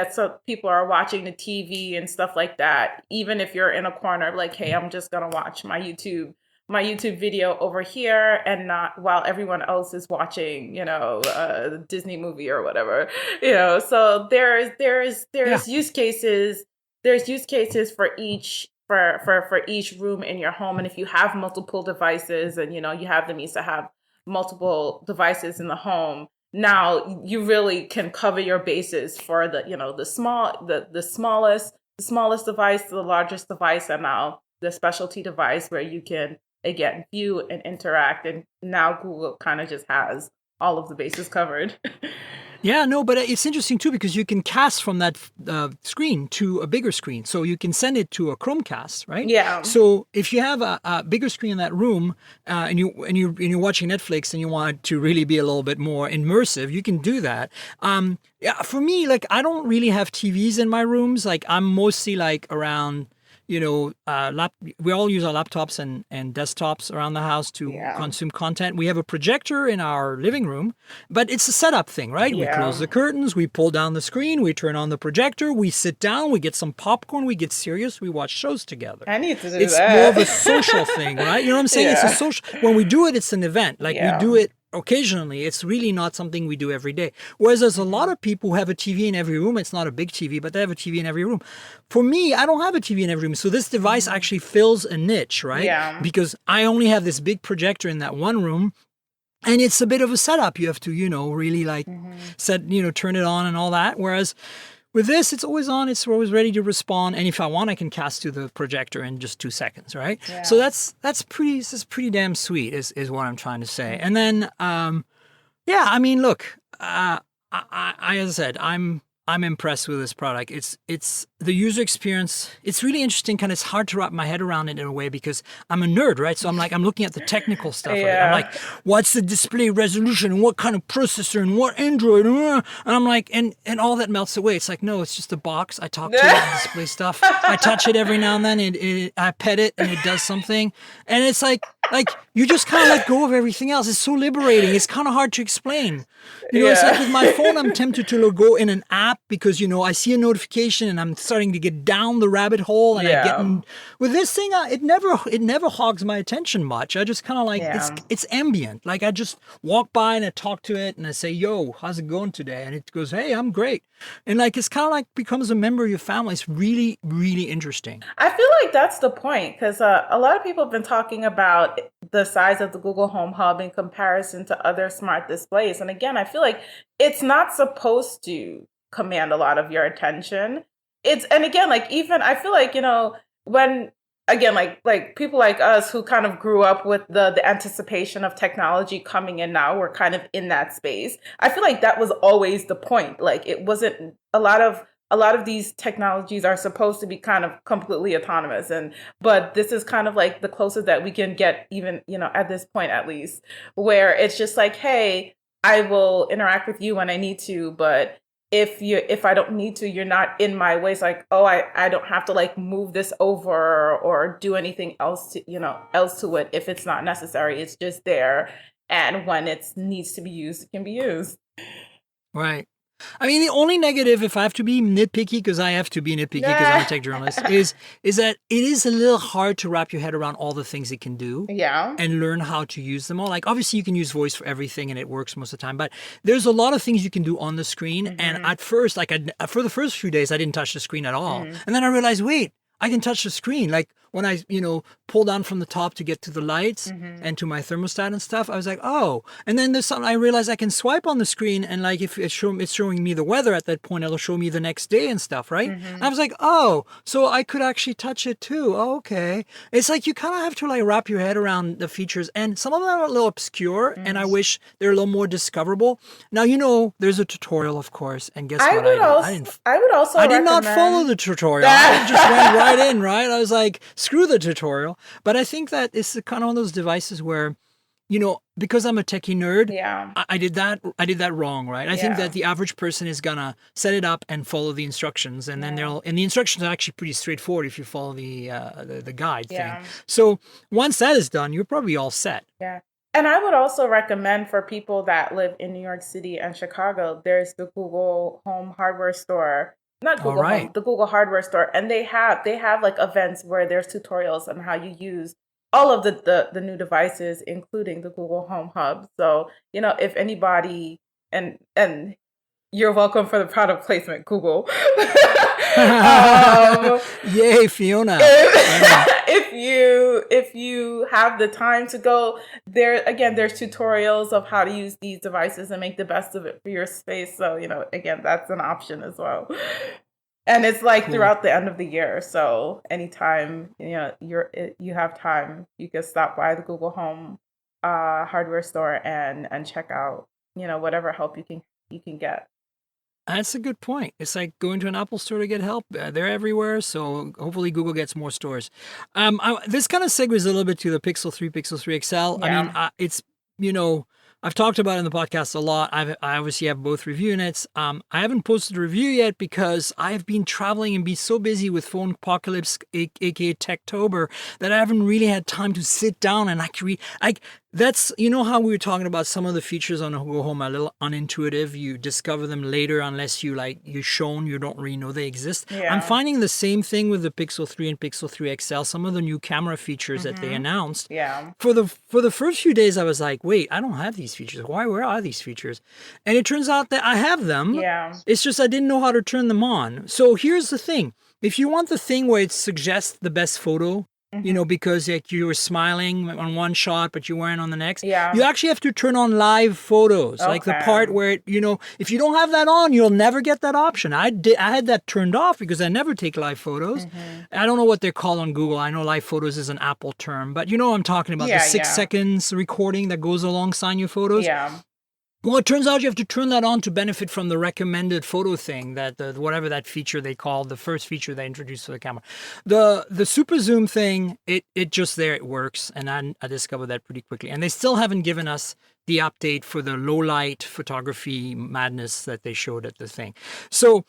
people are watching the TV and stuff like that, even if you're in a corner, like, hey, I'm just gonna watch my YouTube video over here, and not while everyone else is watching, a Disney movie or whatever, So there's use cases. There's use cases for each room in your home. And if you have multiple devices, and you have the means to have multiple devices in the home, now you really can cover your bases for the smallest device to the largest device, and now the specialty device where you can, again, view and interact. And now Google kind of just has all of the bases covered. Yeah, no, but it's interesting too, because you can cast from that screen to a bigger screen. So you can send it to a Chromecast, right? Yeah. So if you have a bigger screen in that room, and you're watching Netflix and you want it to really be a little bit more immersive, you can do that. Yeah, for me, like, I don't really have TVs in my rooms. Like, I'm mostly like around, we all use our laptops and desktops around the house to consume content. We have a projector in our living room, but it's a setup thing, right? Yeah. We close the curtains, we pull down the screen, we turn on the projector, we sit down, we get some popcorn, we get serious, we watch shows together. I need to do that. It's more of a social thing, right? You know what I'm saying? Yeah. It's a social. When we do it, it's an event. Like, we do it occasionally. It's really not something we do every day. Whereas there's a lot of people who have a TV in every room. It's not a big TV, but they have a TV in every room. For me, I don't have a TV in every room. So this device actually fills a niche, right? Yeah. Because I only have this big projector in that one room. And it's a bit of a setup. You have to, really like turn it on and all that. Whereas with this, it's always on. It's always ready to respond. And if I want, I can cast to the projector in just 2 seconds, right? Yeah. So that's pretty damn sweet is what I'm trying to say. And then, I mean, look, I as I said, I'm I'm impressed with this product. It's the user experience. It's really interesting. Kind of, it's hard to wrap my head around it in a way because I'm a nerd, right? So I'm looking at the technical stuff of it. I'm like, what's the display resolution and what kind of processor and what Android? And I'm like, and all that melts away. It's like, no, it's just a box. I talk to it, I display stuff. I touch it every now and then. I pet it and it does something. And it's like you just kind of let go of everything else. It's so liberating. It's kind of hard to explain. It's like with my phone, I'm tempted to go in an app because, I see a notification and I'm starting to get down the rabbit hole and I get in. With this thing, it never hogs my attention much. I just kind of like, it's ambient. Like I just walk by and I talk to it and I say, yo, how's it going today? And it goes, hey, I'm great. And like, it's kind of like becomes a member of your family. It's really, really interesting. I feel like that's the point because a lot of people have been talking about the size of the Google Home Hub in comparison to other smart displays. And again, I feel like it's not supposed to command a lot of your attention. And again, like even I feel like, when again, like people like us who kind of grew up with the anticipation of technology coming in now, we're kind of in that space. I feel like that was always the point. Like it wasn't a lot of these technologies are supposed to be kind of completely autonomous. But this is kind of like the closest that we can get even, at this point, at least, where it's just like, hey, I will interact with you when I need to, but if I don't need to, you're not in my way. It's like, oh, I don't have to like move this over or do anything else to it if it's not necessary. It's just there. And when it needs to be used, it can be used. Right. I mean, the only negative, if I have to be nitpicky, because I have to be nitpicky because I'm a tech journalist, is that it is a little hard to wrap your head around all the things it can do and learn how to use them all. Like, obviously, you can use voice for everything and it works most of the time, but there's a lot of things you can do on the screen. Mm-hmm. And at first, for the first few days, I didn't touch the screen at all. Mm-hmm. And then I realized, wait, I can touch the screen. Like when I, pull down from the top to get to the lights and to my thermostat and stuff, I was like, oh. And then there's something I realized I can swipe on the screen and like if it's showing me the weather at that point, it'll show me the next day and stuff, right? Mm-hmm. I was like, oh, so I could actually touch it too. Oh, okay. It's like you kind of have to like wrap your head around the features, and some of them are a little obscure and I wish they're a little more discoverable. Now, there's a tutorial, of course, and guess what I did not follow the tutorial. I just went right in, right? I was like, screw the tutorial. But I think that it's kind of one of those devices where, because I'm a techie nerd, I did that wrong, right? I think that the average person is gonna set it up and follow the instructions, and then and the instructions are actually pretty straightforward if you follow the guide thing. So once that is done, you're probably all set. Yeah. And I would also recommend for people that live in New York City and Chicago, there's the Google Home hardware store. Not Google Home, the Google hardware store. And they have like events where there's tutorials on how you use all of the new devices, including the Google Home Hub. So, if anybody, and you're welcome for the product placement, Google. Yay, Fiona. If you have the time to go there, again, there's tutorials of how to use these devices and make the best of it for your space. So, again, that's an option as well. And it's like throughout the end of the year. So anytime, you have time, you can stop by the Google Home hardware store and check out, whatever help you can get. That's a good point. It's like going to an Apple store to get help. They're everywhere, so hopefully Google gets more stores. This kind of segues a little bit to the Pixel 3, Pixel 3 XL. Yeah. I mean, it's, I've talked about it in the podcast a lot. I obviously have both review units. I haven't posted a review yet because I've been traveling and been so busy with phone apocalypse, aka Techtober, that I haven't really had time to sit down and actually that's, how we were talking about some of the features on the Google Home are a little unintuitive. You discover them later unless you don't really know they exist. Yeah. I'm finding the same thing with the Pixel 3 and Pixel 3 XL. Some of the new camera features that they announced. Yeah. For the first few days, I was like, wait, I don't have these features. Where are these features? And it turns out that I have them. Yeah. It's just I didn't know how to turn them on. So here's the thing. If you want the thing where it suggests the best photo, because you were smiling on one shot, but you weren't on the next. Yeah. You actually have to turn on live photos, like the part where, if you don't have that on, you'll never get that option. I had that turned off because I never take live photos. I don't know what they're called on Google. I know live photos is an Apple term, but I'm talking about the 6 seconds recording that goes alongside your photos. Yeah. Well, it turns out you have to turn that on to benefit from the recommended photo thing, that whatever that feature they called, the first feature they introduced to the camera. The super zoom thing, it just there, it works. And I discovered that pretty quickly. And they still haven't given us the update for the low light photography madness that they showed at the thing. So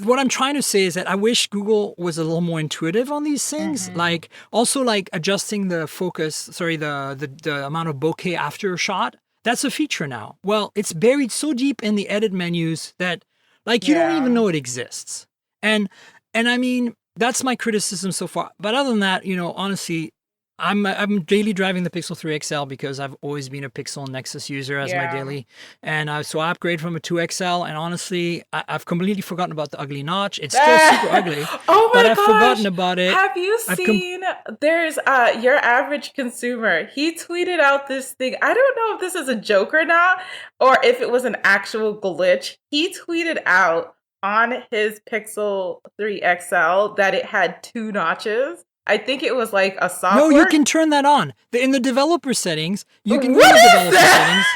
what I'm trying to say is that I wish Google was a little more intuitive on these things. Like also like adjusting the focus, the amount of bokeh after a shot. That's a feature now. Well, it's buried so deep in the edit menus that like you don't even know it exists. And I mean, that's my criticism so far. But other than that, honestly, I'm daily driving the Pixel 3 XL because I've always been a Pixel Nexus user as my daily. And so I upgrade from a 2 XL. And honestly, I've completely forgotten about the ugly notch. It's still super ugly. Oh my but gosh. I've forgotten about it. Have you seen, there's your average consumer. He tweeted out this thing. I don't know if this is a joke or not, or if it was an actual glitch. He tweeted out on his Pixel 3 XL that it had 2 notches. I think it was like a software. No, you can turn that on. In the developer settings, you can go in the developer settings.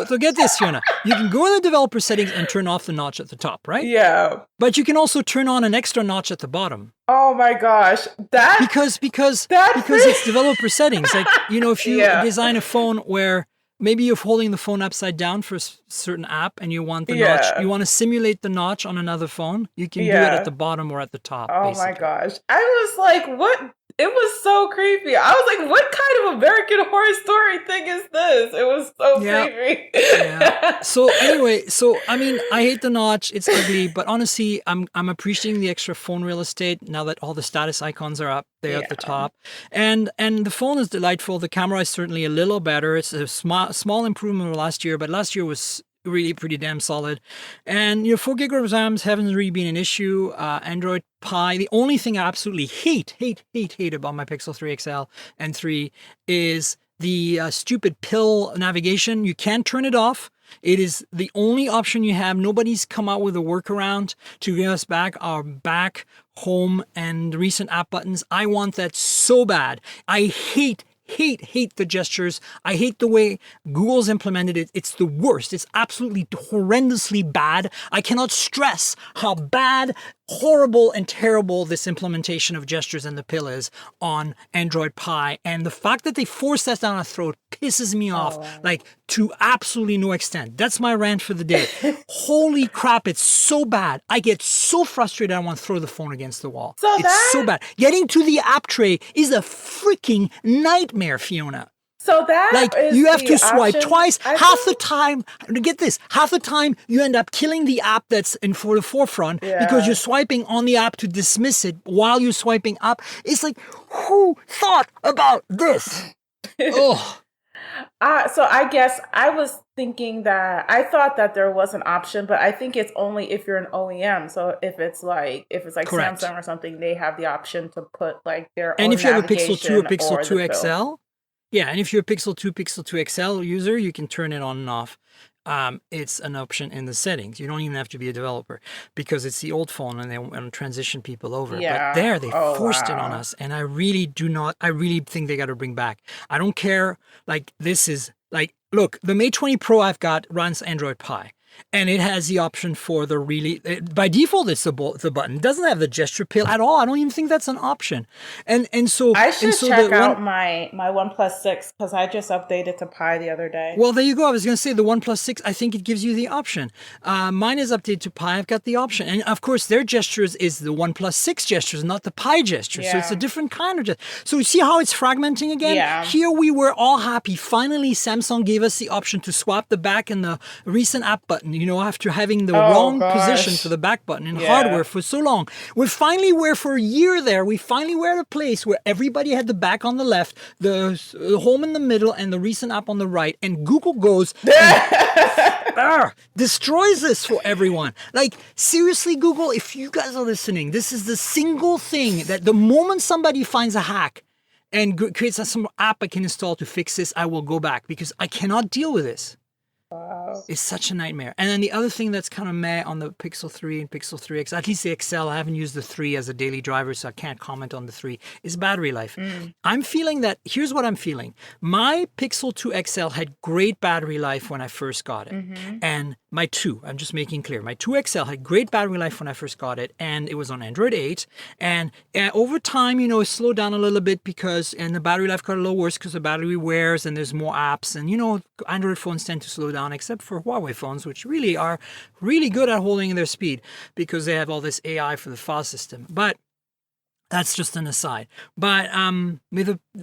So get this, Fiona. You can go in the developer settings and turn off the notch at the top, right? Yeah. But you can also turn on an extra notch at the bottom. Oh my gosh. Because it's developer settings. Like, if you design a phone where maybe you're holding the phone upside down for a certain app and you want the notch, you want to simulate the notch on another phone, you can do it at the bottom or at the top. Oh my gosh. I was like, what? It was so creepy. I was like, what kind of American Horror Story thing is this? It was so creepy. So anyway, I mean, I hate the notch. It's ugly, but honestly, I'm appreciating the extra phone real estate now that all the status icons are up there at the top. And the phone is delightful. The camera is certainly a little better. It's a small improvement over last year, but last year was really pretty damn solid. And 4 GB of RAM haven't really been an issue. Android Pie. The only thing I absolutely hate about my Pixel 3 XL and 3 is the stupid pill navigation. You can't turn it off. It is the only option you have. Nobody's come out with a workaround to give us back our back, home, and recent app buttons. I want that so bad. I hate the gestures. I hate the way Google's implemented it. It's the worst. It's absolutely horrendously bad. I cannot stress how bad, horrible, and terrible this implementation of gestures and the pill is on Android Pie. And the fact that they force that down our throat pisses me off, like to absolutely no extent. That's my rant for the day. Holy crap, it's so bad. I get so frustrated I want to throw the phone against the wall. It's so bad. Getting to the app tray is a freaking nightmare, Fiona. So that is you have to swipe option. twice. Half the time you end up killing the app that's for the forefront because you're swiping on the app to dismiss it while you're swiping up. It's like, who thought about this? Oh. So I guess I was thinking that I thought that there was an option, but I think it's only if you're an OEM. So if it's like Correct. Samsung or something, they have the option to put like their and own if you have a Pixel 2 or navigation Pixel 2 the pill. XL, and if you're a Pixel 2, Pixel 2 XL user, you can turn it on and off. It's an option in the settings. You don't even have to be a developer because it's the old phone and they want to transition people over. But there, they forced it on us. And I really think they got to bring back. I don't care. Like, this is like, look, the Mate 20 Pro I've got runs Android Pie. And it has the option for by default, it's the button. It doesn't have the gesture pill at all. I don't even think that's an option. And so I should check out my OnePlus 6 because I just updated to Pi the other day. Well, there you go. I was going to say the OnePlus 6, I think it gives you the option. Mine is updated to Pi. I've got the option. And of course, their gestures is the OnePlus 6 gestures, not the Pi gestures. So it's a different kind of gesture. So you see how it's fragmenting again? Yeah. Here we were all happy. Finally, Samsung gave us the option to swap the back and the recent app button, after having the wrong position for the back button in hardware for so long. For a year there, we finally were at a place where everybody had the back on the left, the home in the middle, and the recent app on the right. And Google goes and destroys this for everyone. Like, seriously, Google, if you guys are listening, this is the single thing that the moment somebody finds a hack and creates some app I can install to fix this, I will go back because I cannot deal with this. Wow. Wow. It's such a nightmare. And then the other thing that's kind of meh on the Pixel 3 and Pixel 3X, at least the XL, I haven't used the 3 as a daily driver, so I can't comment on the 3, is battery life. I'm feeling that, here's what I'm feeling. My Pixel 2 XL had great battery life when I first got it. And my 2, I'm just making clear, my 2 XL had great battery life when I first got it, and it was on Android 8. And over time, you know, it slowed down a little bit and the battery life got a little worse because the battery wears and there's more apps. And, you know, Android phones tend to slow down, except for Huawei phones, which really are really good at holding their speed because they have all this AI for the file system. But that's just an aside. But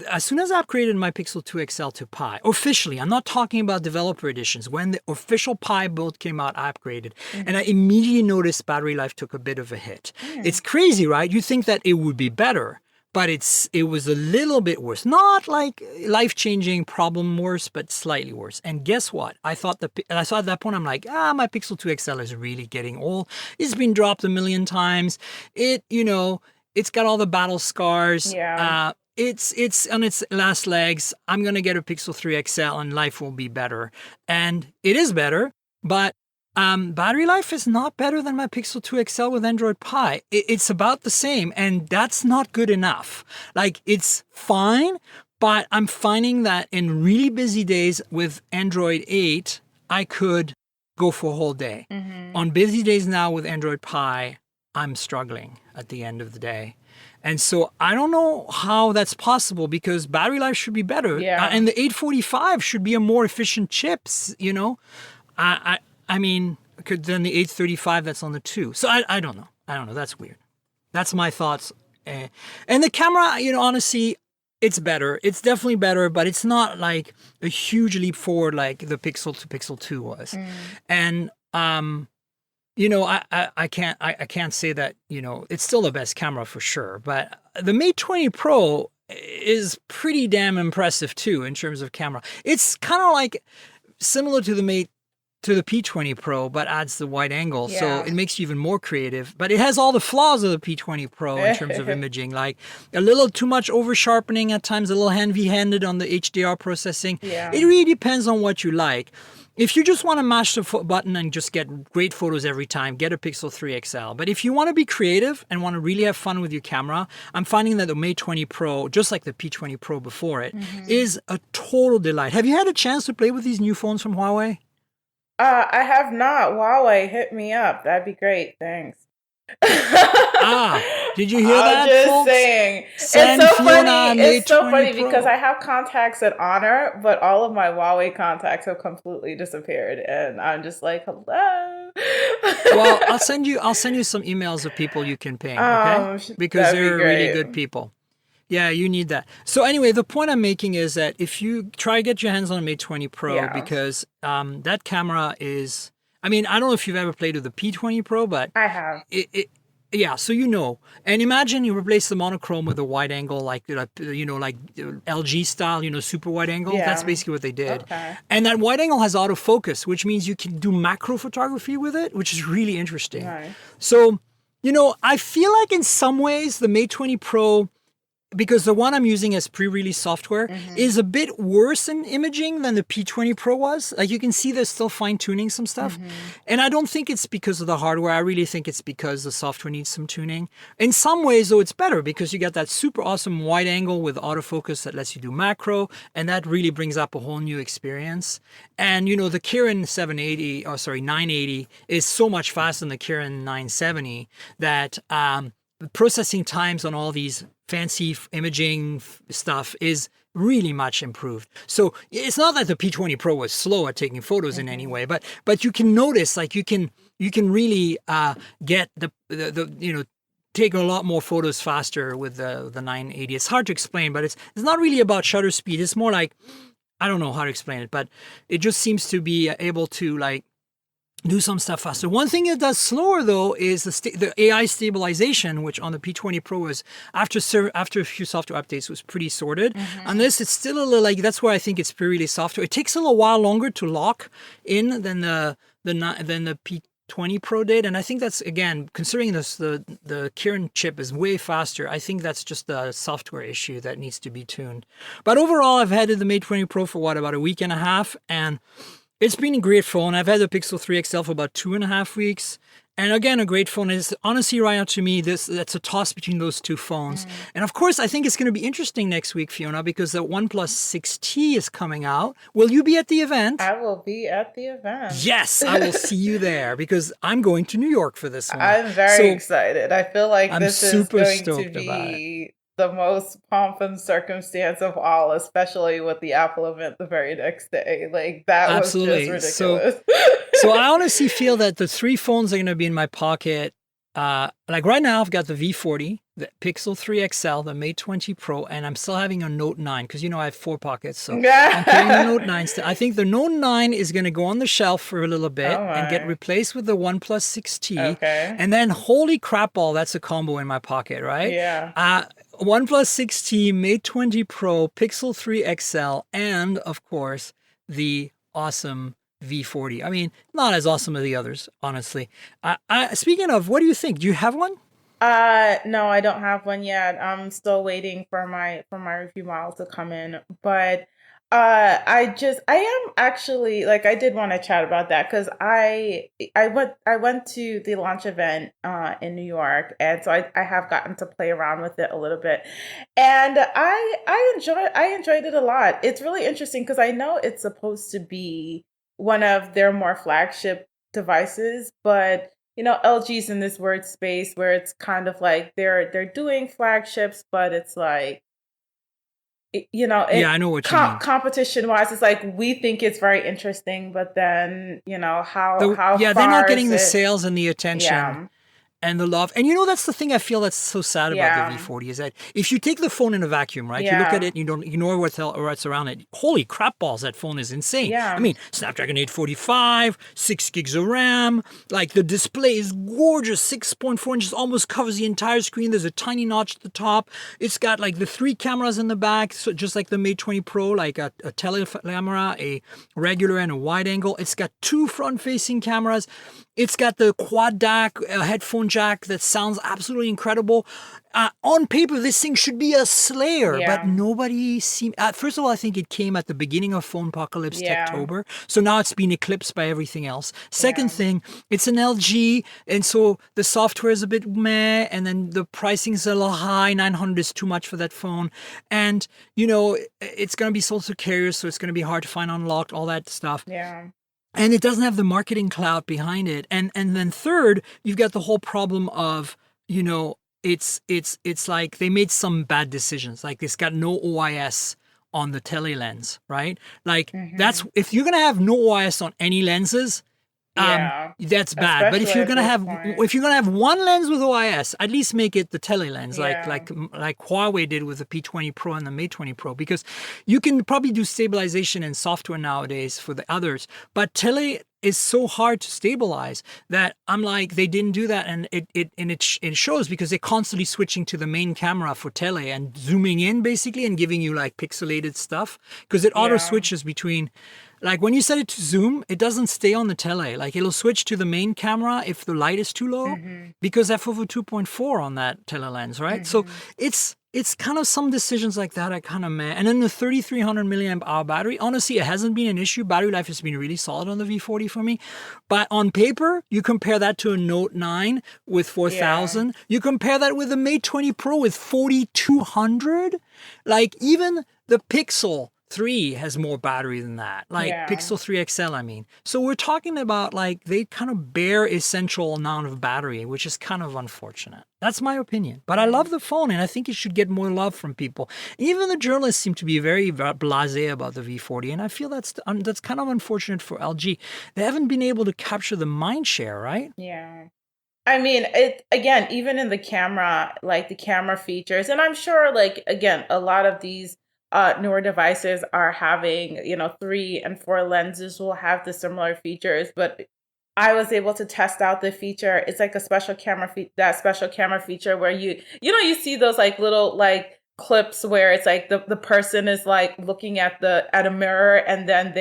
as soon as I upgraded my Pixel 2 XL to Pi, officially, I'm not talking about developer editions. When the official Pi build came out, I upgraded. And I immediately noticed battery life took a bit of a hit. It's crazy, right? You think that it would be better, but it was a little bit worse. Not like life-changing problem worse, but slightly worse. And guess what? I saw at that point, I'm like, my Pixel 2 XL is really getting old. It's been dropped a million times. It's got all the battle scars. Yeah. It's on its last legs. I'm going to get a Pixel 3 XL and life will be better. And it is better, but battery life is not better than my Pixel 2 XL with Android Pie. It's about the same, and that's not good enough. Like, it's fine, but I'm finding that in really busy days with Android 8, I could go for a whole day. On busy days now with Android Pie, I'm struggling at the end of the day. And so I don't know how that's possible because battery life should be better. Yeah. And the 845 should be a more efficient chips, you know. I mean, than the 835 that's on the 2. So I don't know. I don't know. That's weird. That's my thoughts. And the camera, you know, honestly, it's better. It's definitely better, but it's not like a huge leap forward like the Pixel to Pixel 2 was. And you know, I can't say that, you know, it's still the best camera for sure, but the Mate 20 Pro is pretty damn impressive too in terms of camera. It's kind of like similar to the P20 Pro, but adds the wide angle, so it makes you even more creative. But it has all the flaws of the P20 Pro in terms of imaging, like a little too much over sharpening at times, a little heavy-handed on the HDR processing. Yeah. It really depends on what you like. If you just want to mash the button and just get great photos every time, get a Pixel 3 XL. But if you want to be creative and want to really have fun with your camera, I'm finding that the Mate 20 Pro, just like the P20 Pro before it, is a total delight. Have you had a chance to play with these new phones from Huawei? I have not. Huawei, hit me up. That'd be great. Thanks. Did you hear that, I'm just folks? saying. Send It's so Fionna funny. Mate It's so 20 funny Pro. because I have contacts at Honor, but all of my Huawei contacts have completely disappeared, and I'm just like, hello. Well, I'll send you some emails of people you can ping, okay? Because that'd be they're really great. good people. Yeah, you need that. So anyway, the point I'm making is that if you try to get your hands on a Mate 20 Pro, because that camera is, I mean, I don't know if you've ever played with the P20 Pro, but I have. Yeah, so you know. And imagine you replace the monochrome with a wide angle, like LG style, you know, super wide angle. Yeah. That's basically what they did. Okay. And that wide angle has autofocus, which means you can do macro photography with it, which is really interesting. Nice. So, you know, I feel like in some ways the Mate 20 Pro, because the one I'm using as pre-release software is a bit worse in imaging than the P20 Pro was. Like you can see they're still fine-tuning some stuff. And I don't think it's because of the hardware. I really think it's because the software needs some tuning. In some ways, though, it's better because you got that super awesome wide angle with autofocus that lets you do macro. And that really brings up a whole new experience. And, you know, the Kirin 980 is so much faster than the Kirin 970 that the processing times on all these fancy imaging stuff is really much improved. So it's not that the P20 Pro was slow at taking photos in any way, but you can notice, like you can really get the you know, take a lot more photos faster with the 980. It's hard to explain, but it's not really about shutter speed. It's more like, I don't know how to explain it, but it just seems to be able to like do some stuff faster. One thing it does slower though is the AI stabilization, which on the P20 Pro was after a few software updates was pretty sorted. On this, it's still a little like, that's where I think it's pre-release software. It takes a little while longer to lock in than the P20 Pro did, and I think that's, again, considering this the Kirin chip is way faster, I think that's just a software issue that needs to be tuned. But overall, I've had the Mate 20 Pro for about a week and a half, and It's been a great phone. I've had the Pixel 3 XL for about 2.5 weeks. And again, a great phone is honestly right now to me, that's a toss between those two phones. And of course, I think it's going to be interesting next week, Fiona, because the OnePlus 6T is coming out. Will you be at the event? I will be at the event. Yes, I will see you there because I'm going to New York for this one. I'm very excited. I feel like I'm this is super going to stoked about it. be the most pomp and circumstance of all, especially with the Apple event the very next day. Like that Absolutely. was just ridiculous. So I honestly feel that the three phones are going to be in my pocket. Like right now, I've got the V40, the Pixel 3 XL, the Mate 20 Pro, and I'm still having a Note 9 because I have 4 pockets. So I'm carrying the Note 9 still. I think the Note 9 is going to go on the shelf for a little bit and get replaced with the OnePlus 6T. Okay. And then, holy crap, all that's a combo in my pocket, right? Yeah. OnePlus 6T, Mate 20 Pro, Pixel 3 XL, and of course, the awesome V40. I mean, not as awesome as the others, honestly. Speaking of, what do you think? Do you have one? No, I don't have one yet. I'm still waiting for my review model to come in. But I am actually like I did want to chat about that because I went to the launch event in New York, and so I have gotten to play around with it a little bit, and I enjoyed it a lot. It's really interesting because I know it's supposed to be one of their more flagship devices, but LG's in this weird space where it's kind of like they're doing flagships, but it's like I know what you mean. Competition wise, it's like we think it's very interesting, but then how they're far not getting is the it? sales and the attention. Yeah. And the love. And that's the thing I feel that's so sad about the V40 is that if you take the phone in a vacuum, right? You look at it and you don't ignore what's around it. Holy crap balls, that phone is insane. Yeah. I mean, Snapdragon 845, 6 gigs of RAM. Like the display is gorgeous. 6.4 inches almost covers the entire screen. There's a tiny notch at the top. It's got like the 3 cameras in the back, so just like the Mate 20 Pro, like a tele camera, a regular and a wide angle. It's got 2 front-facing cameras. It's got the quad DAC headphone jack that sounds absolutely incredible. On paper, this thing should be a slayer, but nobody seemed... first of all, I think it came at the beginning of Phone Apocalypse Techtober, so now it's been eclipsed by everything else. Second thing, it's an LG, and so the software is a bit meh, and then the pricing is a little high. 900 is too much for that phone. And, it's going to be sold to carriers, so it's going to be hard to find unlocked, all that stuff. Yeah. And it doesn't have the marketing clout behind it. And then third, you've got the whole problem of, it's like they made some bad decisions. Like it's got no OIS on the tele lens, right? Like that's if you're gonna have no OIS on any lenses, that's bad. But if you're gonna have one lens with OIS, at least make it the tele lens, like Huawei did with the P20 Pro and the Mate 20 Pro, because you can probably do stabilization and software nowadays for the others, but tele is so hard to stabilize that I'm like, they didn't do that, and it shows because they're constantly switching to the main camera for tele and zooming in basically and giving you like pixelated stuff because it auto switches between. Like when you set it to zoom, it doesn't stay on the tele. Like it'll switch to the main camera if the light is too low because f/2.4 on that tele lens, right? So it's kind of some decisions like that I kind of meh. And then the 3300 milliamp hour battery, honestly, it hasn't been an issue. Battery life has been really solid on the V40 for me. But on paper, you compare that to a Note 9 with 4000. You compare that with the Mate 20 Pro with 4200. Like even the Pixel 3 has more battery than that, like Pixel 3 XL, I mean. So we're talking about like they kind of bare essential amount of battery, which is kind of unfortunate. That's my opinion. But I love the phone, and I think it should get more love from people. Even the journalists seem to be very blasé about the V40, and I feel that's kind of unfortunate for LG. They haven't been able to capture the mind share, right? Yeah. I mean, it again, even in the camera, like the camera features, and I'm sure, like again, a lot of these newer devices are having 3 and 4 lenses will have the similar features, but I was able to test out the feature. It's like a special camera special camera feature where you see those like little like clips where it's like the person is like looking at a mirror, and then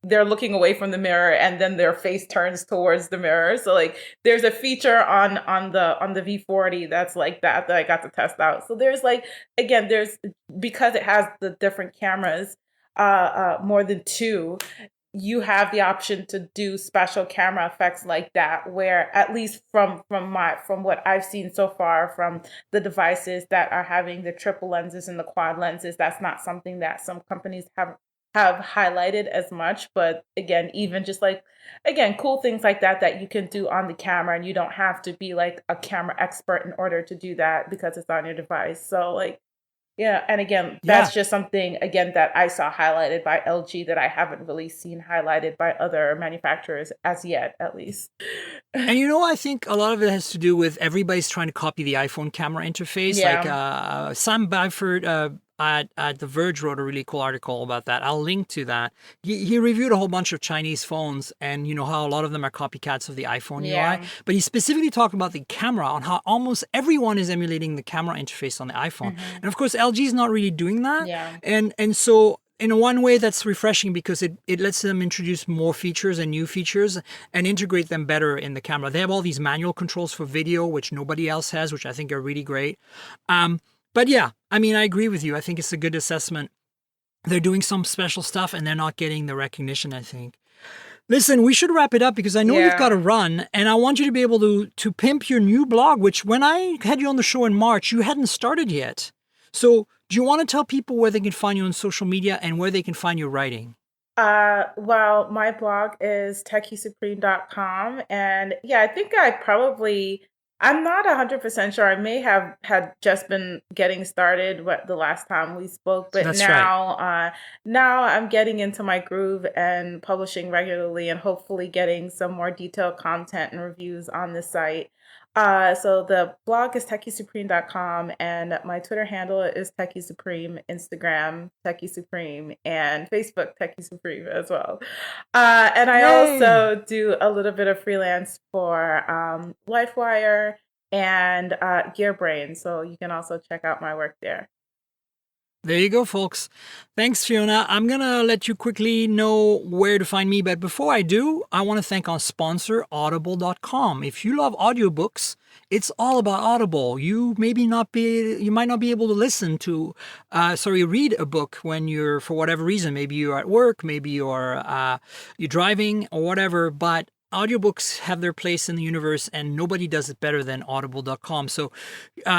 they're looking away from the mirror, and then their face turns towards the mirror. So like there's a feature on the V40 that's like that I got to test out. So there's like, again, there's, because it has the different cameras, more than 2, you have the option to do special camera effects like that, where at least from what I've seen so far from the devices that are having the triple lenses and the quad lenses, that's not something that some companies have highlighted as much. But again, even just like, again, cool things like that you can do on the camera, and you don't have to be like a camera expert in order to do that because it's on your device. So like, yeah, and again, that's just something, again, that I saw highlighted by LG that I haven't really seen highlighted by other manufacturers as yet, at least. And I think a lot of it has to do with everybody's trying to copy the iPhone camera interface. Yeah. Like Sam Byford at The Verge wrote a really cool article about that. I'll link to that. He reviewed a whole bunch of Chinese phones, and how a lot of them are copycats of the iPhone UI. But he specifically talked about the camera, on how almost everyone is emulating the camera interface on the iPhone. And of course, LG is not really doing that. Yeah. And so in one way, that's refreshing because it lets them introduce more features and new features and integrate them better in the camera. They have all these manual controls for video, which nobody else has, which I think are really great. But yeah, I mean, I agree with you. I think it's a good assessment. They're doing some special stuff and they're not getting the recognition, I think. Listen, we should wrap it up because I know you've got to run, and I want you to be able to pimp your new blog, which when I had you on the show in March, you hadn't started yet. So do you want to tell people where they can find you on social media and where they can find your writing? Well, my blog is techiesupreme.com. And yeah, I think I'm not 100% sure. I may have had just been getting started the last time we spoke, but That's now, right. Now I'm getting into my groove and publishing regularly, and hopefully getting some more detailed content and reviews on the site. So the blog is techiesupreme.com, and my Twitter handle is techiesupreme, Instagram techiesupreme, and Facebook techiesupreme as well. And I also do a little bit of freelance for LifeWire and GearBrain, so you can also check out my work there. There you go, folks. Thanks, Fiona. I'm going to let you quickly know where to find me. But before I do, I want to thank our sponsor, audible.com. If you love audiobooks, it's all about Audible. You might not be able to read a book when you're, for whatever reason, maybe you're at work, maybe you're driving or whatever, but audiobooks have their place in the universe, and nobody does it better than audible.com. So,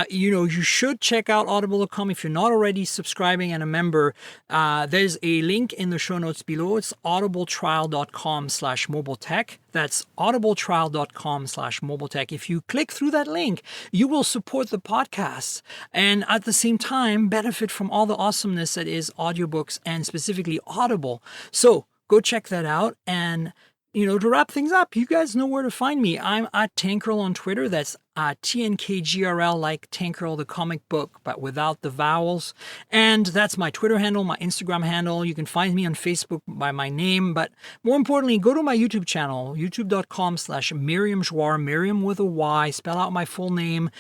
you should check out audible.com if you're not already subscribing and a member. There's a link in the show notes below. It's audibletrial.com/mobiletech. That's audibletrial.com/mobiletech. If you click through that link, you will support the podcast and at the same time benefit from all the awesomeness that is audiobooks and specifically Audible. So go check that out. And to wrap things up, you guys know where to find me. I'm at Tankerl on Twitter. That's TNKGRL, like Tankerl the comic book, but without the vowels. And that's my Twitter handle, my Instagram handle. You can find me on Facebook by my name. But more importantly, go to my YouTube channel, youtube.com/Miriam Jouar, Miriam with a Y. Spell out my full name,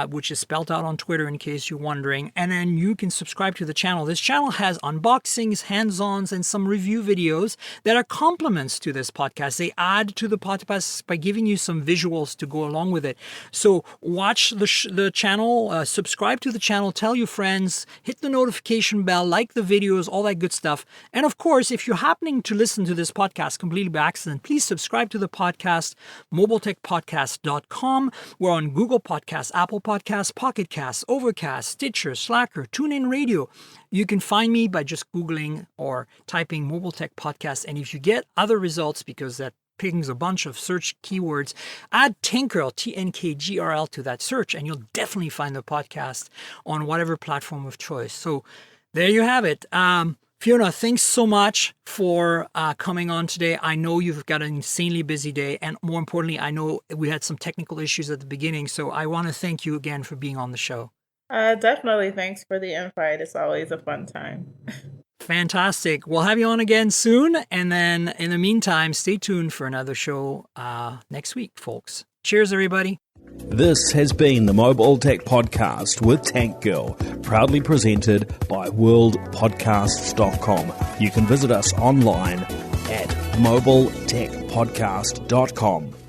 which is spelled out on Twitter in case you're wondering. And then you can subscribe to the channel. This channel has unboxings, hands-ons, and some review videos that are complements to this podcast. They add to the podcast by giving you some visuals to go along with it. So watch the channel, subscribe to the channel, tell your friends, hit the notification bell, like the videos, all that good stuff. And of course, if you're happening to listen to this podcast completely by accident, please subscribe to the podcast, mobiletechpodcast.com. We're on Google Podcasts, Apple Podcasts, Pocket Casts, Overcast, Stitcher, Slacker, TuneIn Radio. You can find me by just Googling or typing Mobile Tech Podcast. And if you get other results, because that pings a bunch of search keywords, add Tankerl, TNKGRL, to that search, and you'll definitely find the podcast on whatever platform of choice. So there you have it. Fiona, thanks so much for coming on today. I know you've got an insanely busy day, and more importantly, I know we had some technical issues at the beginning, so I want to thank you again for being on the show. Definitely. Thanks for the invite. It's always a fun time. Fantastic. We'll have you on again soon. And then in the meantime, stay tuned for another show next week, folks. Cheers, everybody. This has been the Mobile Tech Podcast with Tank Girl, proudly presented by worldpodcasts.com. You can visit us online at mobiletechpodcast.com.